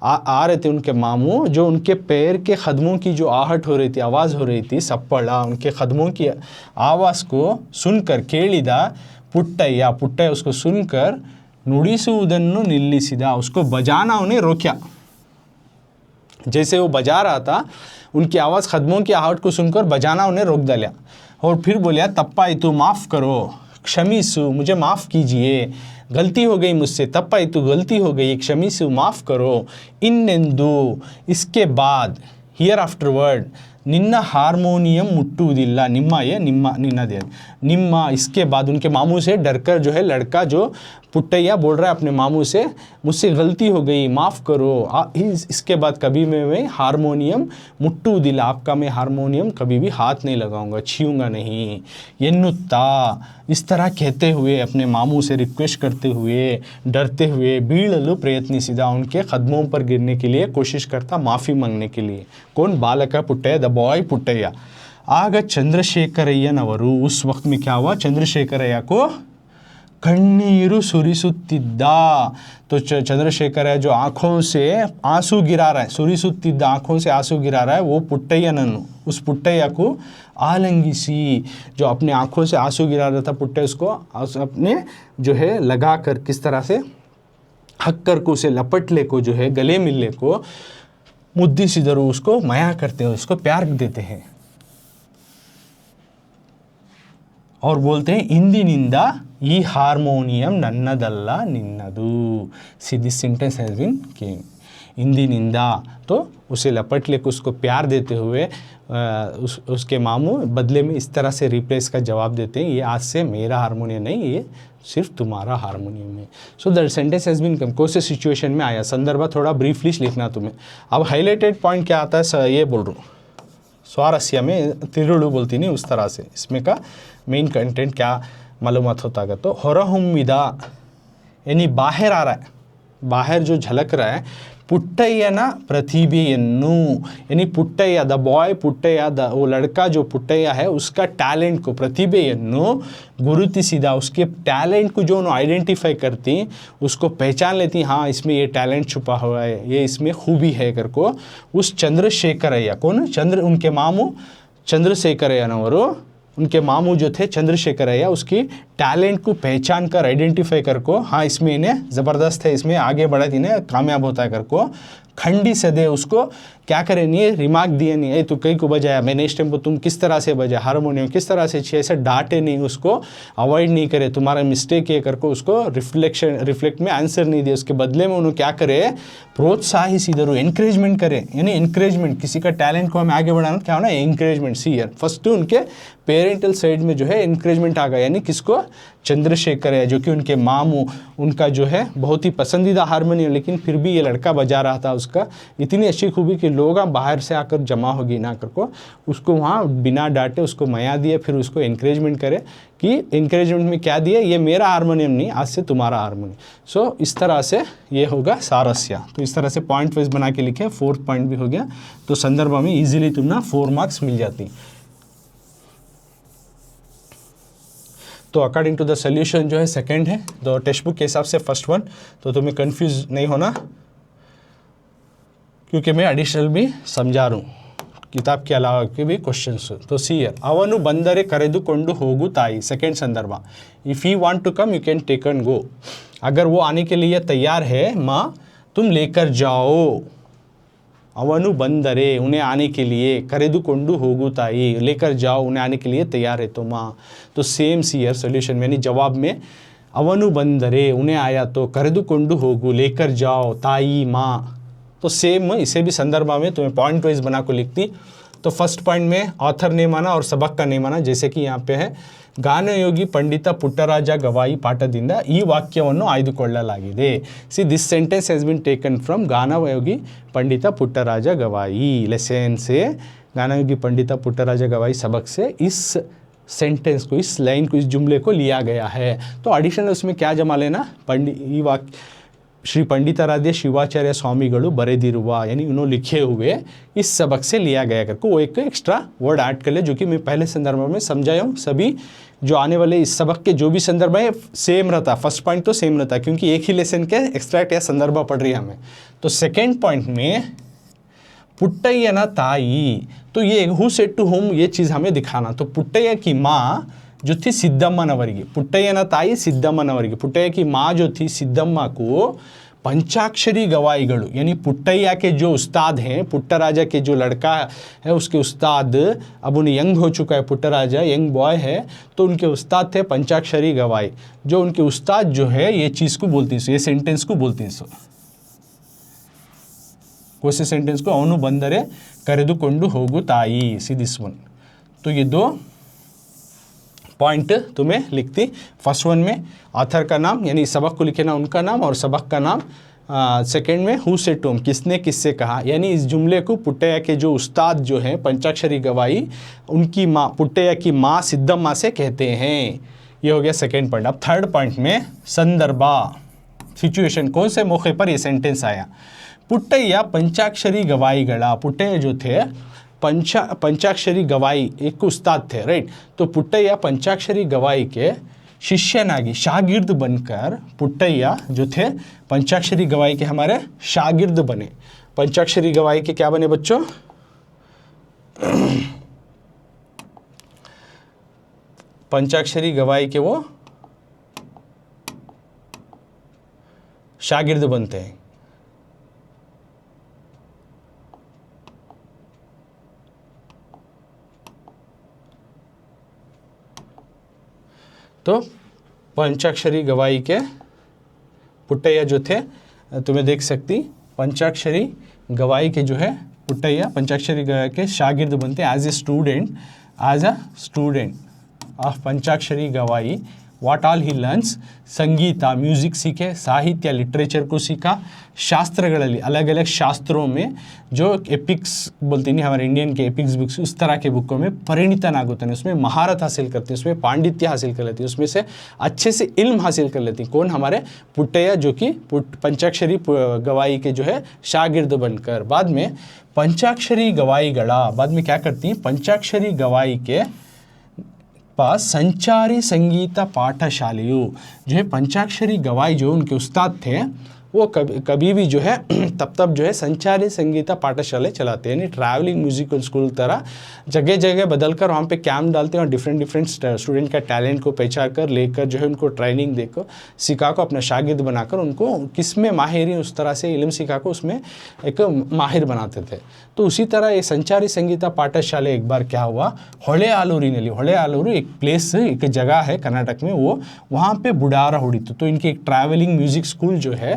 आ रहे थे उनके मामू, जो उनके पैर के कदमों की जो आहट हो रही थी, आवाज़ हो रही थी, सप्पड़ा उनके कदमों की आवाज़ को सुनकर ಕೇಳಿದ पुट्टಯ್ಯ उसको सुनकर ನುಡಿಸುವುದನ್ನು ನಿಲ್ಲಿಸಿದ, उसको बजाना उन्हें रोका। जैसे वो बजा रहा था उनकी आवाज़ कदमों की आहट को सुनकर बजाना उन्हें रोक डाला और फिर बोलिया तप्पायतु, माफ़ करो, क्षमीसु, मुझे माफ़ कीजिए, गलती हो गई मुझसे, तप्पायतु, गलती हो गई, क्षमीसु, माफ़ करो, ಇನ್ನೆಂದು, इसके बाद, हियर आफ्टरवर्ड, निन्न हारमोनियम मुट्टुವುದಿಲ್ಲ, ನಿಮ್ಮ निन्नदे निम्मा, इसके बाद उनके मामू से डरकर जो है लड़का जो पुट्टಯ್ಯ बोल रहा है अपने मामू से, मुझसे गलती हो गई, माफ़ करो, इसके बाद कभी मैं हारमोनियम मुट्टुವುದಿಲ್ಲ, आपका मैं हारमोनियम कभी भी हाथ नहीं लगाऊंगा, छूऊंगा नहीं, ಎನ್ನುತ್ತಾ, इस तरह कहते हुए अपने मामू से रिक्वेस्ट करते हुए डरते हुए बीळಲು प्रयत्निಸಿದ, उनके कदमों पर गिरने के लिए कोशिश करता, माफ़ी मांगने के लिए। कौन? बालक पुट्टಯ್ಯ, द बॉय पुट्टಯ್ಯ। आग चंद्रशेखरಯ್ಯನವರು, उस वक्त में क्या हुआ, चंद्रशेखरಯ್ಯ को कण्णीरू सुरिसुत्तिद्द, तो चंद्रशेखरಯ್ಯ जो आँखों से आंसू गिरा रहा है, सुरिसुत्तिद्द आँखों से आंसू गिरा रहा है, वो पुट्टಯ್ಯನನ್ನು, उस पुट्टಯ್ಯ को आलंगिसी, जो अपने आँखों से आंसू गिरा रहा था पुट्टಯ್ಯ, उसको अपने जो है लगा कर किस तरह से हक्कर को उसे लपट ले को जो है गले मिलने को मुद्दिसिदरू, उसको माया करते हैं, उसको प्यार देते हैं और बोलते हैं इंदिनिंद ಈ ಹಾರ್ಮೋನಿಯಂ ನನ್ನದಲ್ಲ ನಿನ್ನದು। See this sentence has been came, इंदिनिंद, तो उसे लपट लेकर उसको प्यार देते हुए उसके मामू बदले में इस तरह से रिप्लेस का जवाब देते हैं, ये आज से मेरा हारमोनियम नहीं, ये सिर्फ तुम्हारा हारमोनियम है। So that sentence has been come, कौन से सिचुएशन में आया, संदर्भ थोड़ा ब्रीफली लिखना तुम्हें। अब हाईलाइटेड पॉइंट क्या आता है, ये बोल रहा हूँ, स्वारस्य में तिरुಳು बोलती नहीं, उस तरह से इसमें का मेन कंटेंट क्या मालूमात होता है। तो ಹೊರಹೊಮ್ಮಿದ यानी बाहर आ रहा है, बाहर जो झलक रहा है, पुट्टಯ್ಯನ प्रतिभೆಯನ್ನು, यानी पुट्टಯ್ಯ, द बॉय पुट्टಯ್ಯ, वो लड़का जो पुट्टಯ್ಯ है उसका टैलेंट को, प्रतिभೆಯನ್ನು गुरुतिಸಿದ, उसके टैलेंट को जो उन्होंने आइडेंटिफाई करती, उसको पहचान लेती, हाँ इसमें ये टैलेंट छुपा हुआ है, ये इसमें खूबी है करको, उस चंद्रशेखरಯ್ಯ, कौन? उनके मामू चंद्रशेखरಯ್ಯನವರು, उनके मामू जो थे चंद्रशेखरಯ್ಯ, उसकी टैलेंट को पहचान कर आइडेंटिफाई कर को, हाँ इसमें इन्हें ज़बरदस्त है, इसमें आगे बढ़ा इन्हें कामयाब होता है कर को, खंडी सदे उसको क्या करे नहीं, रिमार्क दिए नहीं, ए तू कहीं को बजाया, मैं नेक्स्ट टाइम को तुम किस तरह से बजाया, हारमोनियम किस तरह से छे, ऐसे डांटे नहीं, उसको अवॉइड नहीं करे, तुम्हारा मिस्टेक है करके उसको रिफ्लेक्ट में आंसर नहीं दिए, उसके बदले में उन्होंने क्या करे, प्रोत्साहिಸಿದರು, एनकरेजमेंट करे, यानी एनकरेजमेंट, किसी का टैलेंट को हमें आगे बढ़ाना क्या होना, एनकरेजमेंट। सी ईयर फर्स्ट उनके पेरेंटल साइड में जो है एनकरेजमेंट आ गया, यानी किसको, चंद्रशेखरಯ್ಯ, जो कि उनके मामू, उनका जो है बहुत ही पसंदीदा हारमोनियम, लेकिन फिर भी ये लड़का बजा रहा था, उसका इतनी अच्छी खूबी कि लोग बाहर से आकर जमा होगी ना कर को, उसको वहाँ बिना डांटे उसको मया दिए, फिर उसको एनकरेजमेंट करे कि एनकरेजमेंट में क्या दिए, ये मेरा हारमोनियम नहीं, आज से तुम्हारा हारमोनियम। सो इस तरह से ये होगा सारस्य। तो इस तरह से पॉइंट वाइज बना के लिखे, 4th पॉइंट भी हो गया, तो संदर्भ में ईजिली तुम ना 4 मार्क्स मिल जाती। तो अकॉर्डिंग टू द सोल्यूशन जो है सेकंड है, तो टेक्स्ट बुक के हिसाब से फर्स्ट वन, तो तुम्हें कंफ्यूज नहीं होना क्योंकि मैं एडिशनल भी समझा रहा हूँ, किताब के अलावा के भी क्वेश्चंस। तो सी हियर, ಅವನು ಬಂದರೆ ಕರೆದುಕೊಂಡು ಹೋಗು ತಾಯಿ, सेकंड संदर्भ, if he want to come you can take and go, अगर वो आने के लिए तैयार है माँ तुम लेकर जाओ, ಅವನು ಬಂದರೆ उन्हें आने के लिए, करेदुकोंडु होगु ताई, लेकर जाओ उन्हें आने के लिए तैयार है तो माँ। तो सेम सी ईयर सोल्यूशन यानी जवाब में ಅವನು ಬಂದರೆ उन्हें आया तो, करेदुकोंडु होगु लेकर जाओ ताई माँ। तो सेम इसे भी संदर्भ में तुम्हें पॉइंट वाइज बना को लिखती। तो फर्स्ट पॉइंट में ऑथर ने माना और सबक का नहीं माना, जैसे कि यहाँ पे है ಗಾನಯೋಗಿ ಪಂಡಿತ ಪುಟ್ಟರಾಜ ಗವಾಯಿ ಪಾಠದಿಂದ ಈ ವಾಕ್ಯವನ್ನು ಆಯ್ದುಕೊಳ್ಳಲಾಗಿದೆ. See this sentence has been taken from Ganayogi Pandit Puttaraj Gavai lesson से, गानयोगी पंडित पुट्टराज गवाई सबक से इस सेंटेंस को, इस लाइन को, इस जुमले को लिया गया है। तो एडिशनल उसमें क्या जमा लेना, ಈ वाक्य श्री पंडिताराध्य शिवाचार्य स्वामीಗಳು बरेदिरुवा यानी उन्होंने लिखे हुए इस सबक से लिया गया करके वो एक एक्स्ट्रा वर्ड ऐड कर ले, जो कि मैं पहले संदर्भ में समझाया हूँ। सभी जो आने वाले इस सबक के जो भी संदर्भ है सेम रहता, फर्स्ट पॉइंट तो सेम रहता क्योंकि एक ही लेसन के एक्सट्रैक्ट या संदर्भ पढ़ रही है हमें। तो सेकेंड पॉइंट में पुट्टय्यन ताई, तो ये हु सेड टू होम ये चीज़ हमें दिखाना। तो पुट्टಯ್ಯ की माँ जो थी सिद्धम्मनवरिगे, पुट्टಯ್ಯನ ताई सिद्धम्मनवरिगे, पुट्टಯ್ಯ की माँ जो थी सिद्धम्मा को पंचाक्षरी गवाईगळु यानी पुट्टಯ್ಯ के जो उस्ताद हैं, पुट्टराजा के जो लड़का है उसके उस्ताद, अब उन्हें यंग हो चुका है, पुट्टराजा यंग बॉय है, तो उनके उस्ताद थे पंचाक्षरी गवाई। जो उनके उस्ताद जो है ये चीज़ को बोलती हैं, ये सेंटेंस को बोलती हैं। कौन से सेंटेंस को, ಅವನು ಬಂದರೆ ಕರೆದುಕೊಂಡು ಹೋಗು ತಾಯಿ, सी दिस वन। तो ये दो पॉइंट तुम्हें लिखती। फर्स्ट वन में ऑथर का नाम यानी सबक को लिखे ना उनका नाम और सबक का नाम। सेकंड में हु सेड टू होम, किसने किससे कहा, यानी इस जुमले को पुट्टಯ್ಯ के जो उस्ताद जो हैं पंचाक्षरी गवाई उनकी माँ, पुट्टಯ್ಯ की माँ सिद्धम्मा से कहते हैं। ये हो गया सेकेंड पॉइंट। अब थर्ड पॉइंट में संदर्भा, सिचुएशन, कौन से मौके पर ये सेंटेंस आया। पुट्टಯ್ಯ पंचाक्षरी गवाईगड़ा, पुट्टಯ್ಯ जो थे पंचाक्षरी गवाई एक उस्ताद थे, राइट। तो पुट्टಯ್ಯ पंचाक्षरी गवाई के शिष्यनागी शागिर्द बनकर, पुट्टಯ್ಯ जो थे पंचाक्षरी गवाई के हमारे शागिर्द बने। पंचाक्षरी गवाई के क्या बने बच्चों, पंचाक्षरी गवाई के वो शागिर्द बनते हैं। तो पंचाक्षरी गवाई के पुट्टಯ್ಯ जो थे, तुम्हें देख सकती, पंचाक्षरी गवाई के जो है पुट्टಯ್ಯ पंचाक्षरी गवाई के शागिर्द बनते एज ए स्टूडेंट ऑफ पंचाक्षरी गवाई। व्हाट ऑल ही लर्न्स, संगीत, म्यूजिक सीखे, साहित्य लिटरेचर को सीखा, शास्त्रಗಳಲ್ಲಿ अलग अलग शास्त्रों में जो एपिक्स बोलती नहीं हमारे इंडियन के एपिक्स बुक्स, उस तरह के बुकों में परिणितनागुते हैं, उसमें महारत हासिल करते हैं, उसमें पांडित्य हासिल कर लेती है, उसमें से अच्छे से इल्म हासिल कर लेती है। कौन, हमारे पुट्टಯ್ಯ जो कि पंचाक्षरी गवाई के जो है शागिर्द बनकर। बाद में पंचाक्षरी गवाईगड़ा बाद में क्या करती हैं, पंचाक्षरी गवाई के पास संचारी संगीत पाठशालियों जो है पंचाक्षरी गवाई जो उनके उस्ताद थे वो कभी भी जो है तब जो है संचारी संगीत पाठशाला चलाते हैं, यानी ट्रैवलिंग म्यूजिकल स्कूल तरह जगह जगह बदल कर वहाँ पे कैंप डालते हैं और डिफरेंट स्टूडेंट का टैलेंट को पहचान कर लेकर जो है उनको ट्रेनिंग देकर सिखा को अपना शागिर्द बनाकर उनको किस में माहिर उस तरह से इल्म सिखा को उसमें एक माहिर बनाते थे। तो उसी तरह ये संचारी संगीत पाठशाला एक बार क्या हुआ, ಹೊಳೆ ಆಲೂರಿನಲ್ಲಿ, ಹೊಳೆ ಆಲೂರು एक प्लेस, एक जगह है कर्नाटक में, वो वहाँ पे बुढ़ारा ಹೊಡಿತು। तो इनकी एक ट्रैवलिंग म्यूजिक स्कूल जो है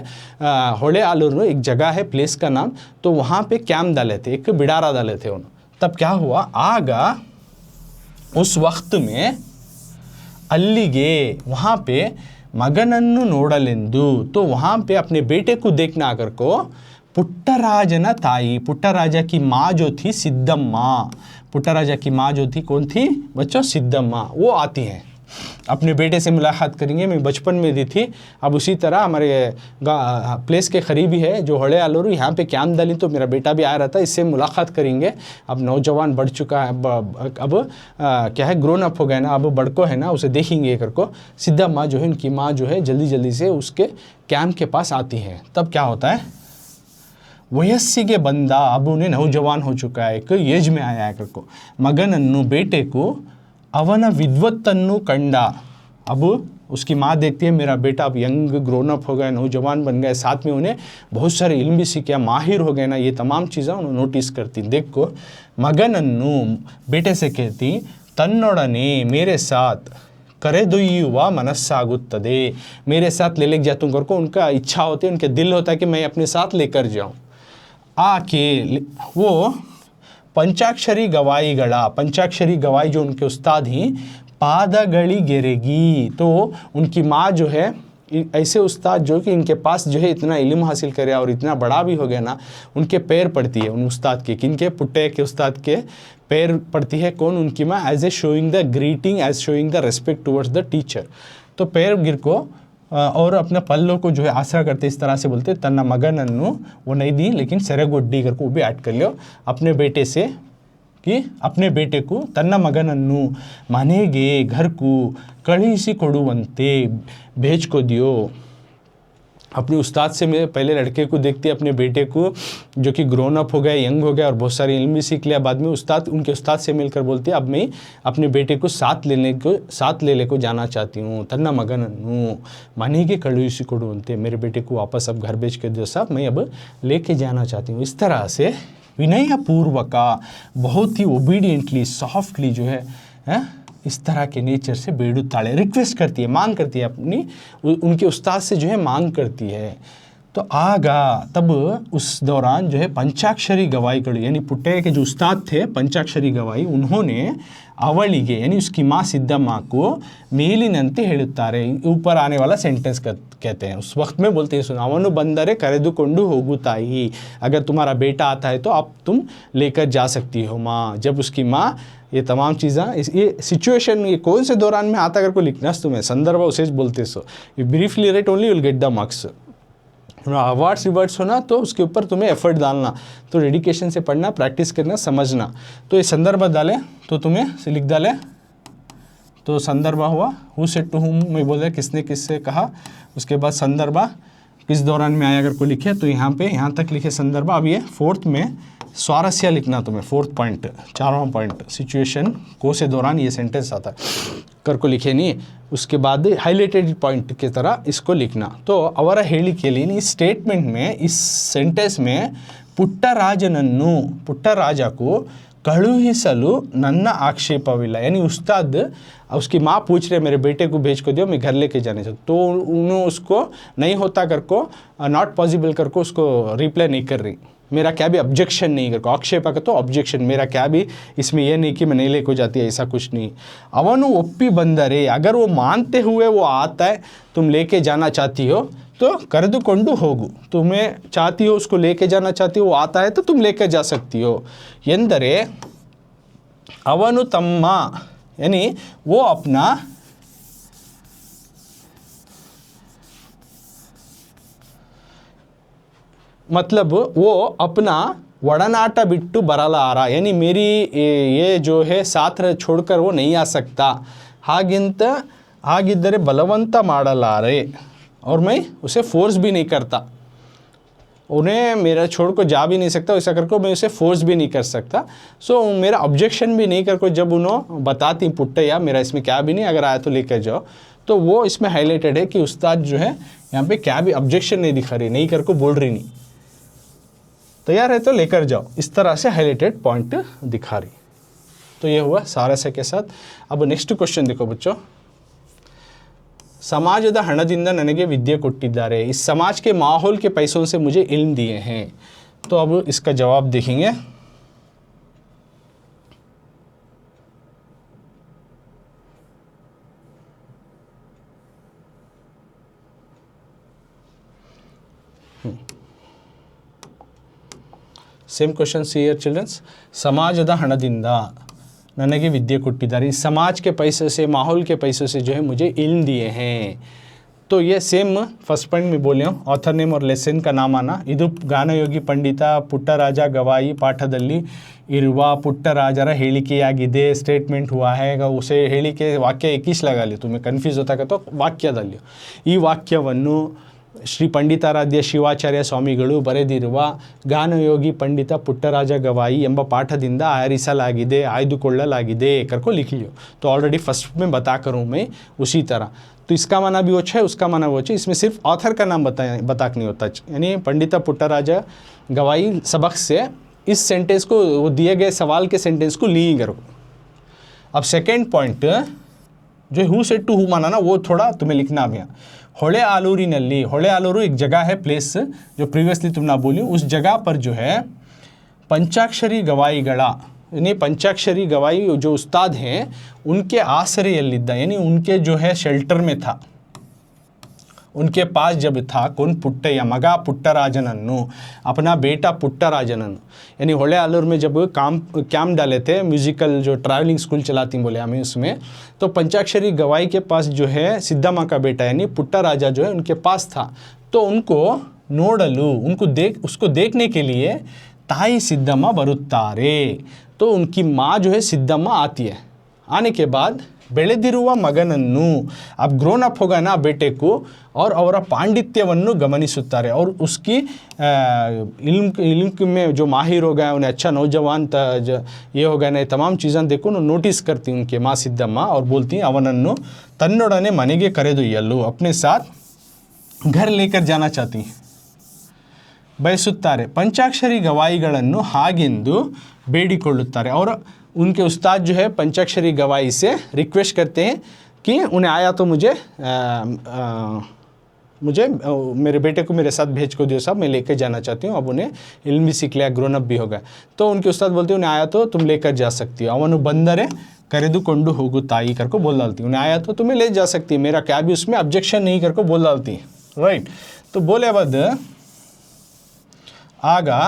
ಹೊಳೆ आलूरू एक जगह है, प्लेस का नाम। तो वहाँ पे कैंप डाले थे, एक बिडारा डाले थे उन्होंने। तब क्या हुआ, आगा उस वक्त में अल्लीगे वहाँ पे मगनन्नु नोडलेंदु, तो वहाँ पे अपने बेटे को देखना आकर को पुट्टराजन ताई, पुट्टराजा की माँ जो थी सिद्धम्मा, पुट्टराजा की माँ जो थी कौन थी बच्चों, सिद्धम्मा, वो आती हैं अपने बेटे से मुलाकात करेंगे। मैं बचपन में दी थी। अब उसी तरह हमारे प्लेस के करीबी है जो ಹೊಳೆ आलूरू, यहाँ पे कैंप डाली तो मेरा बेटा भी आया रहता, इससे मुलाकात करेंगे। अब नौजवान बढ़ चुका है, अब क्या है, ग्रोन अप हो गया ना, अब बड़को है ना, उसे देखेंगे करको। सिद्धम्मा जो है उनकी माँ जो है जल्दी जल्दी से उसके कैंप के पास आती है। तब क्या होता है, वयस्सिगे बंदा, अब उन्हें नौजवान हो चुका है, एक एज में आया है करको, मगनन्नु बेटे को, ಅವನ ವಿದ್ವತ್ತನ್ನು ಕಂಡ, अब उसकी माँ देखती है मेरा बेटा अब यंग ग्रोन अप हो गया, नौजवान बन गए, साथ में उन्हें बहुत सारे इल्म भी सीखे, माहिर हो गए ना, ये तमाम चीज़ें उन्हें नोटिस करती। देखो मगनन्नु बेटे से कहती तन्नोड़ने मेरे साथ करेदೊಯ್ಯುವ मनस्सागुत्तदे मेरे साथ ले जाता हूँ करको उनका इच्छा होती है, उनके दिल होता है कि मैं अपने साथ लेकर जाऊँ। आके वो पंचाक्षरी गवाईगड़ा, पंचाक्षरी गवाई जो उनके उस्ताद ही पादगड़ी गिरेगी, तो उनकी माँ जो है ऐसे उस्ताद जो कि इनके पास जो है इतना इल्म हासिल करे और इतना बड़ा भी हो गया ना, उनके पैर पड़ती है उन उस्ताद के, किनके पुट्टे के उस्ताद के पैर पड़ती है। कौन? उनकी माँ, as a showing the greeting, as showing the respect towards the teacher. तो पैर गिर को और अपने पल्लों को जो है आसरा करते, इस तरह से बोलते तन्ना मगनन्नु, वो नहीं दी लेकिन सेरेगुड्डी करके वो भी ऐड कर लियो अपने बेटे से, कि अपने बेटे को तन्ना मगनन्नु मनेगे घर को कಳಿಸಿ ಕೊಡುವಂತೆ भेज को दियो। अपने उस्ताद से मैं पहले लड़के को देखती है, अपने बेटे को जो कि ग्रोन अप हो गया, यंग हो गया और बहुत सारी इल्म भी सीख लिया, बाद में उनके उस्ताद से मिलकर बोलती है अब मैं अपने बेटे को साथ लेने को जाना चाहती हूँ। तन्ना मगनन्नु मनेಗೆ ಕಳುಹಿಸಿ ಕೊಡುವಂತೆ, मेरे बेटे को वापस अब घर भेज के दो साहब, मैं अब लेके जाना चाहती हूँ। इस तरह से विनयपूर्वक, बहुत ही ओबीडियंटली, सॉफ्टली जो है इस तरह के नेचर से बेड़ुताड़े, रिक्वेस्ट करती है, मांग करती है, अपनी उनके उस्ताद से जो है मांग करती है। तो आगा तब उस दौरान जो है पंचाक्षरी गवाई कड़ी, यानी पुट्टे के जो उस्ताद थे पंचाक्षरी गवाई, उन्होंने ಅವಳಿಗೆ यानी उसकी माँ सिद्धम्मा को ಮೇಲಿನಂತೆ ಹೇಳುತ್ತಾರೆ, ऊपर आने वाला सेंटेंस कहते हैं। उस वक्त में बोलते हैं सुना ಅವನು ಬಂದರೆ ಕರೆದುಕೊಂಡು ಹೋಗು ತಾಯಿ, अगर तुम्हारा बेटा आता है तो अब तुम लेकर जा सकती हो माँ। जब उसकी माँ ये तमाम चीज़ें, ये सिचुएशन ये कौन से दौरान में आता करको लिखना तुम्हें, संदर्भ उसे बोलते so, you briefly write only, you will get the marks. Awards rewards होना तो उसके ऊपर तुम्हें एफर्ट डालना, तो डेडिकेशन से पढ़ना, प्रैक्टिस करना, समझना। तो ये संदर्भ डाले तो तुम्हें से लिख डाले, तो संदर्भ हुआ हु सेड टू हुम में बोले किसने किससे कहा, उसके बाद संदर्भ किस दौरान में आया अगर को लिखे तो यहाँ पे यहाँ तक लिखे संदर्भ। अब ये फोर्थ में स्वारस्य लिखना तुम्हें, फोर्थ पॉइंट, चारवां पॉइंट, सिचुएशन को से दौरान ये सेंटेंस आता है कर को लिखे नहीं, उसके बाद हाईलाइटेड पॉइंट की तरह इसको लिखना। तो ಅವರ ಹೇಳಿಕೆಯಲ್ಲಿ इस स्टेटमेंट में, इस सेंटेंस में ಪುಟ್ಟರಾಜನನ್ನು, पुट्टराजा को कಳುಹಿಸಲು ನನ್ನ आक्षेपविಲ್ಲ, यानी उस्ताद उसकी माँ पूछ रहे मेरे बेटे को भेज को दियो, मैं घर लेके जाने से, तो उन्होंने उसको नहीं होता कर को, नॉट पॉसिबल कर को उसको रिप्लाई नहीं कर रही, मेरा क्या भी ऑब्जेक्शन नहीं कर को, आक्षेप का तो ऑब्जेक्शन, मेरा क्या भी इसमें यह नहीं कि मैं नहीं लेको जाती, ऐसा कुछ नहीं। ಅವನು ಒಪ್ಪಿ ಬಂದರೆ, अगर वो मानते हुए वो आता है, तुम लेके जाना चाहती हो तो ಕರೆದುಕೊಂಡು ಹೋಗು, तुम्हें चाहती हो उसको लेके जाना चाहती हो, वो आता है तो तुम लेकर जा सकती हो। ಎಂದರೆ ಅವನು ತಮ್ಮ, यानी वो अपना मतलब वो अपना वड़नाटा बिट्टू बरला आ रहा, यानी मेरी ये जो है साथ छोड़कर वो नहीं आ सकता, ಹಾಗಿದ್ದರೆ ಬಲವಂತ ಮಾಡಲಾರೆ, और मैं उसे फोर्स भी नहीं करता, उन्हें मेरा छोड़ को जा भी नहीं सकता, ऐसा करके मैं उसे फोर्स भी नहीं कर सकता। सो मेरा ऑब्जेक्शन भी नहीं करको, जब उन्होंने बताती पुट्टैया मेरा इसमें क्या भी नहीं, अगर आया तो लेकर जाओ, तो वो इसमें हाईलाइटेड है कि उस्ताद जो है यहाँ पे क्या भी ऑब्जेक्शन नहीं दिखा रही, नहीं करको बोल रही नहीं, तैयार है तो लेकर जाओ, इस तरह से हाईलाइटेड पॉइंट दिखा रही। तो ये हुआ सारस्य के साथ। अब नेक्स्ट क्वेश्चन देखो बच्चों, समाजದ ಹಣದಿಂದ ನನಗೆ विद्या ಕೊಟ್ಟಿದ್ದಾರೆ, इस समाज के माहौल के पैसों से मुझे इल्म दिए हैं। तो अब इसका जवाब देखेंगे। सेम क्वेश्चन हियर चिल्ड्रंस, समाजದ ಹಣದಿಂದ ನನಗೆ विद्या ಕೊಟ್ಟಿದ್ದಾರೆ, इस समाज के पैसे से, माहौल के पैसों से जो है मुझे इल्म दिए हैं। तो ये सेम फर्स्ट पॉइंट में बोले हूँ, ऑथर नेम और लेसन का नाम आना, ಇದು ಗಾನಯೋಗಿ ಪಂಡಿತ ಪುಟ್ಟರಾಜ ಗವಾಯಿ ಪಾಠದಲ್ಲಿ ಇರುವ ಪುಟ್ಟರಾಜರ ಹೇಳಿಕೆಯಾಗಿದೆ, ಸ್ಟೇಟ್ಮೆಂಟ್ हुआ है, उसे ಹೇಳಿಕೆ ವಾಕ್ಯ ಏಕೀಸ್ लगा ली, तुम्हें कन्फ्यूज होता है तो ವಾಕ್ಯದಲ್ಲಿ ಈ ವಾಕ್ಯವನ್ನು ಶ್ರೀ ಪಂಡಿತಾರಾಧ್ಯ ಶಿವಾಚಾರ್ಯ ಸ್ವಾಮಿಗಳು ಬರೆದಿರುವ ಗಾನಯೋಗಿ ಪಂಡಿತ ಪುಟ್ಟರಾಜ ಗವಾಯಿ ಎಂಬ ಪಾಠದಿಂದ ಆರಿಸಲಾಗಿದೆ, ಆಯ್ದುಕೊಳ್ಳಲಾಗಿದೆ करको लिख लियो। तो ऑलरेडी फर्स्ट में बता करूँ मैं उसी तरह। तो तो इसका माना भी वोच है, उसका माना वोच है, इसमें सिर्फ ऑथर का नाम बताक नहीं होता। यानी पंडिता पुट्टराजा गवाई सबक से इस सेंटेंस को, वो दिए गए सवाल के सेंटेंस को ली करो। अब सेकेंड पॉइंट जो हु सेड टू हु माना ना, वो थोड़ा तुम्हें लिखना अब यहाँ। होले आलूरी नल्ली, होले आलूरू एक जगह है, प्लेस जो प्रीवियसली तुम ना बोली, उस जगह पर जो है पंचाक्षरी गवाई गड़ा, यानी पंचाक्षरी गवाई जो उस्ताद हैं उनके आश्रय यल्लिद्द, यानी उनके जो है शेल्टर में था, उनके पास जब था। कौन? पुट्टಯ್ಯ मगा पुट्टराजनन्नु, अपना बेटा पुट्टराजनन। यानी होले आलूर में जब कैंप डाले थे, म्यूजिकल जो ट्रैवलिंग स्कूल चलाती बोले हमें उसमें, तो पंचाक्षरी गवाई के पास जो है सिद्धम्मा का बेटा यानी पुट्टराजा जो है उनके पास था। तो उनको नोडलू, उसको देखने के लिए ताई सिद्धम्मा बरुत्तारे, तो उनकी माँ जो है सिद्धम्मा आती है। आने के बाद ಬೆಳೆದಿರುವ ಮಗನನ್ನು, अब ग्रोन अप होगा ना बेटे को, और ಅವರ पांडित्यವನ್ನು गमनिಸುತ್ತಾರೆ, और उसकी इल्म में जो माहिर हो गया, उन्हें अच्छा नौजवान ये हो गया ना, तमाम चीज़ें देखो ना नोटिस करती उनके माँ सिद्धम्मा, और बोलती हैं ಅವನನ್ನು ತನ್ನೊಡನೆ ಮನೆಗೆ ಕರೆದೊಯ್ಯಲು, अपने साथ घर लेकर जाना चाहती हैं, ಬಯಸುತ್ತಾರೆ। पंचाक्षरी गवाईಗಳನ್ನು ಹಾಗೆಂದು ಬೇಡಿಕೊಳ್ಳುತ್ತಾರೆ, और उनके उस्ताद जो है पंचाक्षरी गवाई से रिक्वेस्ट करते हैं कि उन्हें आया तो मुझे मेरे बेटे को मेरे साथ भेज को दियो साहब, मैं लेकर जाना चाहती हूँ। अब उन्हें इल्म भी सीख लिया, ग्रोन अप भी हो गया। तो उनके उस्ताद बोलते हैं उन्हें आया तो तुम लेकर जा सकती हो। ಅವನು ಬಂದರೆ ಕರೆದುಕೊಂಡು ಹೋಗು ತಾಯಿ करको बोल डालती, उन्हें आया तो तुम्हें ले जा सकती है, मेरा क्या भी उसमें ऑब्जेक्शन नहीं करको बोल डालती, राइट। तो बोले बाद आगा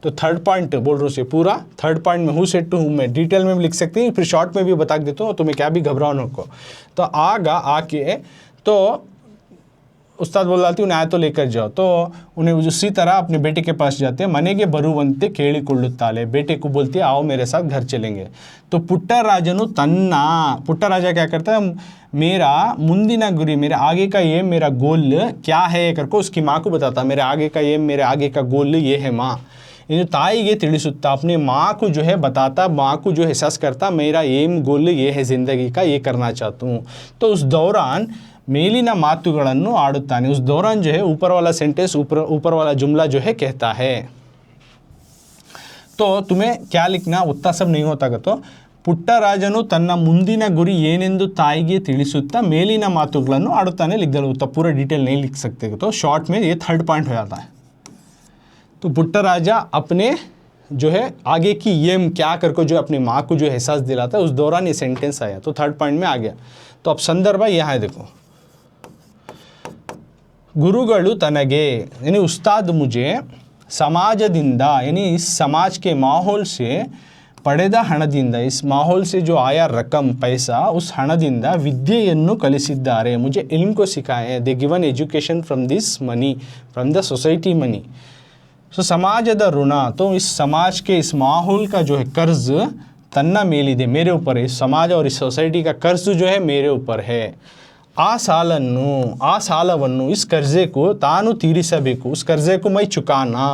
तो थर्ड पॉइंट बोल रहा हूँ पूरा थर्ड पॉइंट में हु सेड टू हुम में डिटेल में भी लिख सकते हैं, फिर शॉर्ट में भी बता देता हूँ, तुम्हें क्या भी घबराओ को। तो आगा आके तो उस्ताद बोल डालती उन्हें आया तो लेकर जाओ। तो उन्हें उसी तरह अपने बेटे के पास जाते हैं। मनेगे बरुवंते ಕೇಳಿಕೊಳ್ಳುತ್ತಾಳೆ, बेटे को बोलती है आओ मेरे साथ घर चलेंगे। तो पुट्टराजनु तन्ना, पुट्टराजा क्या करता है, मेरा मुंदिना गुरी, मेरे आगे का ये मेरा गोल क्या है करके उसकी माँ को बताता, मेरे आगे का ये मेरे आगे का गोल ये है माँ। ये ताईगे ತಿಳಿಸುತ್ತಾ, अपने माँ को जो है बताता, माँ को जो एहसास करता, मेरा एम गोल ये है ज़िंदगी का, ये करना चाहता हूँ। तो उस दौरान ಮೇಲಿನ ಮಾತುಗಳನ್ನು ಆಡುತ್ತಾನೆ, उस दौरान जो है ऊपर वाला सेंटेंस ऊपर वाला जुमला जो है कहता है। तो तुम्हें क्या लिखना, उतना सब नहीं होता तो ಪುಟ್ಟರಾಜನು ತನ್ನ ಮುಂದಿನ ಗುರಿ ಏನೆಂದು ತಾಯಿಗೆ ತಿಳಿಸುತ್ತಾ ಮೇಲಿನ ಮಾತುಗಳನ್ನು ಆಡುತ್ತಾನೆ लिख दो। तो पूरा डिटेल नहीं लिख सकते, तो शॉर्ट में ये थर्ड पॉइंट हो जाता है। तो पुट्टराजा अपने जो है आगे की ये क्या करके जो अपनी माँ को जो एहसास दिलाता है, उस दौरान ये सेंटेंस आया, तो थर्ड पॉइंट में आ गया। तो अब संदर्भ यहाँ है, देखो गुरुगलु तनगे, यानी उस्ताद मुझे समाजदिंद, यानी इस समाज के माहौल से ಪಡೆದ ಹಣದಿಂದ, इस माहौल से जो आया रकम पैसा, उस ಹಣದಿಂದ ವಿದ್ಯೆಯನ್ನು ಕಲಿಸಿದ್ದಾರೆ, मुझे इल्म को सिखाए हैं, they given education from this money, from the society money. So समाजದ ಋಣ, तो इस समाज के इस माहौल का जो है कर्ज तन्ना ಮೇಲಿದೆ, मेरे ऊपर है, इस समाज और इस सोसाइटी का कर्ज जो है मेरे ऊपर है। ಆ ಸಾಲವನ್ನು इस कर्जे को ತಾನು ತೀರಿಸಬೇಕು, उस कर्जे को मैं चुकाना।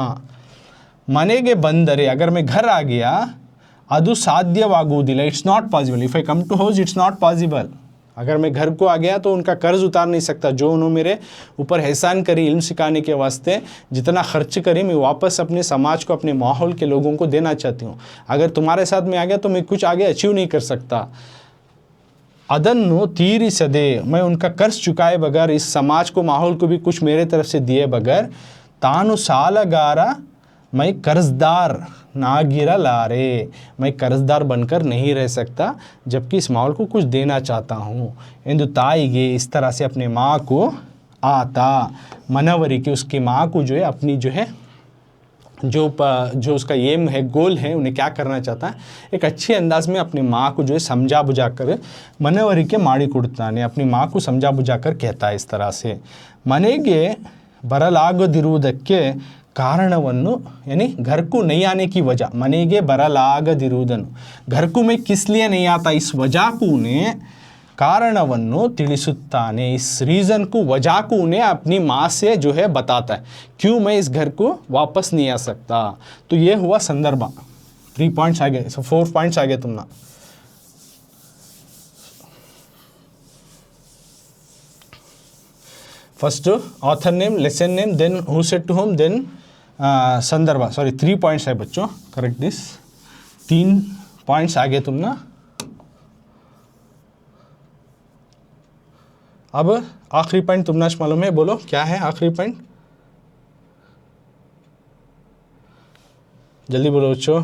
ಮನೆಗೆ ಬಂದರೆ, अगर मैं घर आ गया, ಅದು ಸಾಧ್ಯವಾಗುವುದಿಲ್ಲ, it's not possible, if I come to house it's not possible. अगर मैं घर को आ गया तो उनका कर्ज उतार नहीं सकता, जो उन्होंने मेरे ऊपर एहसान करी इल्म सिखाने के वास्ते, जितना खर्च करी मैं वापस अपने समाज को, अपने माहौल के लोगों को देना चाहती हूँ। अगर तुम्हारे साथ में आ गया तो मैं कुछ आगे अचीव नहीं कर सकता। ಅದನ್ನು ತೀರಿಸದೆ, मैं उनका कर्ज चुकाए बगैर, इस समाज को माहौल को भी कुछ मेरे तरफ से दिए बगैर, तानु सालगार, मैं कर्जदार नागिरलारे, मैं कर्जदार बनकर नहीं रह सकता, जबकि इस माहौल को कुछ देना चाहता हूँ। इंदु ताईगे, इस तरह से अपने माँ को आता, मनवरी की उसकी माँ को जो है अपनी जो है जो उसका एम है, गोल है, उन्हें क्या करना चाहता है, एक अच्छे अंदाज में अपनी माँ को जो है समझा बुझा कर मनवरिके ಮಾಡಿ ಕೊಡುತ್ತಾನೆ, अपनी माँ को समझा बुझा कर कहता है इस तरह से। ಮನೆಗೆ ಬರಲಾಗದಿರುವುದಕ್ಕೆ कारणವನ್ನು, यानी घर को नहीं आने की वजह, ಮನೆಗೆ ಬರಲಾಗದಿರುವುದನ್ನು, घर को मैं किस लिए नहीं आता, इस वजह को उन्हें ಕಾರಣವನ್ನು ತಿಳಿಸುತ್ತಾನೆ, इस रीज़न को वजह को उन्हें अपनी माँ से जो है बताता है, क्यों मैं इस घर को वापस नहीं आ सकता। तो ये हुआ संदर्भ। 3 पॉइंट्स आ गए, 4 पॉइंट्स आ गए तुमना। First author name, lesson name, then who said to whom, then संदर्भ। सॉरी 3 पॉइंट्स है बच्चों, करेक्ट दिस। 3 पॉइंट्स आ गए तुमना। अब आखिरी पॉइंट तुमना मालूम है, बोलो क्या है आखिरी पॉइंट, जल्दी बोलो बच्चों,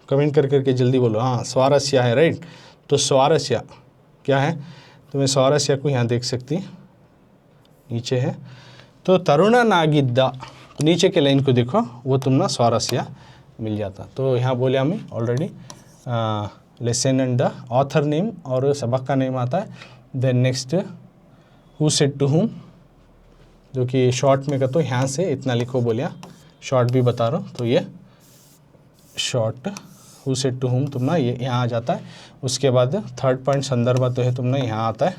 कमेंट करके जल्दी बोलो। हाँ स्वारस्य है, राइट। तो स्वारस्य क्या है, तुम्हें स्वारस्य को यहाँ देख सकती, नीचे है। तो तरुणनागिद्दा, तो नीचे के लाइन को देखो, वो तुमना स्वारस्य मिल जाता। तो यहाँ बोले हमें already lesson and the author name और सबक का नेम आता है। Then next who said to whom, जो कि शॉर्ट में का तो यहाँ से इतना लिखो बोलिया, शॉर्ट भी बता रहा हूँ। तो ये शॉर्ट हु सेड टू हुम तुमना ये यहाँ आ जाता है। उसके बाद थर्ड पॉइंट संदर्भ तो है तुमने यहाँ आता है,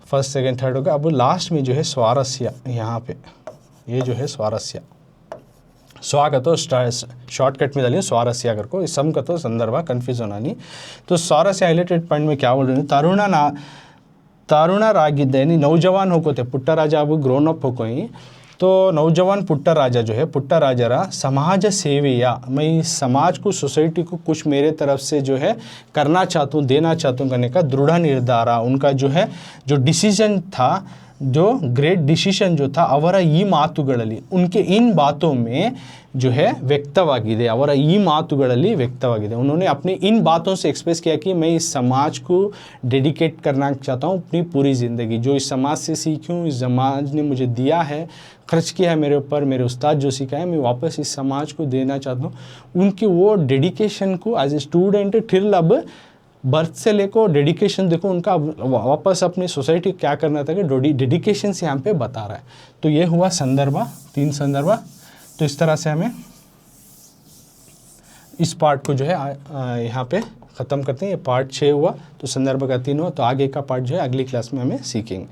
फर्स्ट सेकंड थर्ड होगा। अब लास्ट में जो है स्वारस्य, यहाँ पे ये जो है स्वारस्य, स्वा का तो शॉर्टकट में डालिए स्वारस्य कर को, इस सम का तो संदर्भ, कन्फ्यूज होना नहीं। तो स्वारस्य हाइलाइटेड पॉइंट में क्या बोल रहे हैं, ತರುಣರಾಗಿದ್ದ यानी नौजवान होकोते, पुट्टराज अब ग्रोन अप होकोई। तो नौजवान पुट्टराजा जो है, पुट्टराजरा समाज सेवेया, मैं इस समाज को, सोसाइटी को कुछ मेरे तरफ से जो है करना चाहता हूँ, देना चाहता हूँ करने का दृढ़ निर्धार, उनका जो है जो डिसीजन था, जो ग्रेट डिसीजन जो था, ಅವರ ಈ ಮಾತುಗಳಲ್ಲಿ, उनके इन बातों में जो है व्यक्तवाಗಿದೆ, ಅವರ ಈ ಮಾತುಗಳಲ್ಲಿ व्यक्तवाಗಿದೆ। उन्होंने अपनी इन बातों से एक्सप्रेस किया कि मैं इस समाज को डेडिकेट करना चाहता हूँ अपनी पूरी ज़िंदगी, जो इस समाज से सीखूँ, इस समाज ने मुझे दिया है, खर्च किया है मेरे ऊपर, मेरे उस्ताद जो सिखाए, मैं वापस इस समाज को देना चाहता हूँ। उनकी वो डेडिकेशन को एज ए स्टूडेंट टिल अब बर्थ से लेकर डेडिकेशन देखो उनका, वापस अपनी सोसाइटी क्या करना था कि डेडिकेशन से यहाँ पे बता रहा है। तो ये हुआ संदर्भ, 3 संदर्भ। तो इस तरह से हमें इस पार्ट को जो है यहाँ पे ख़त्म करते हैं। ये पार्ट 6 हुआ, तो संदर्भ का 3 हुआ। तो आगे का पार्ट जो है अगली क्लास में हमें सीखेंगे।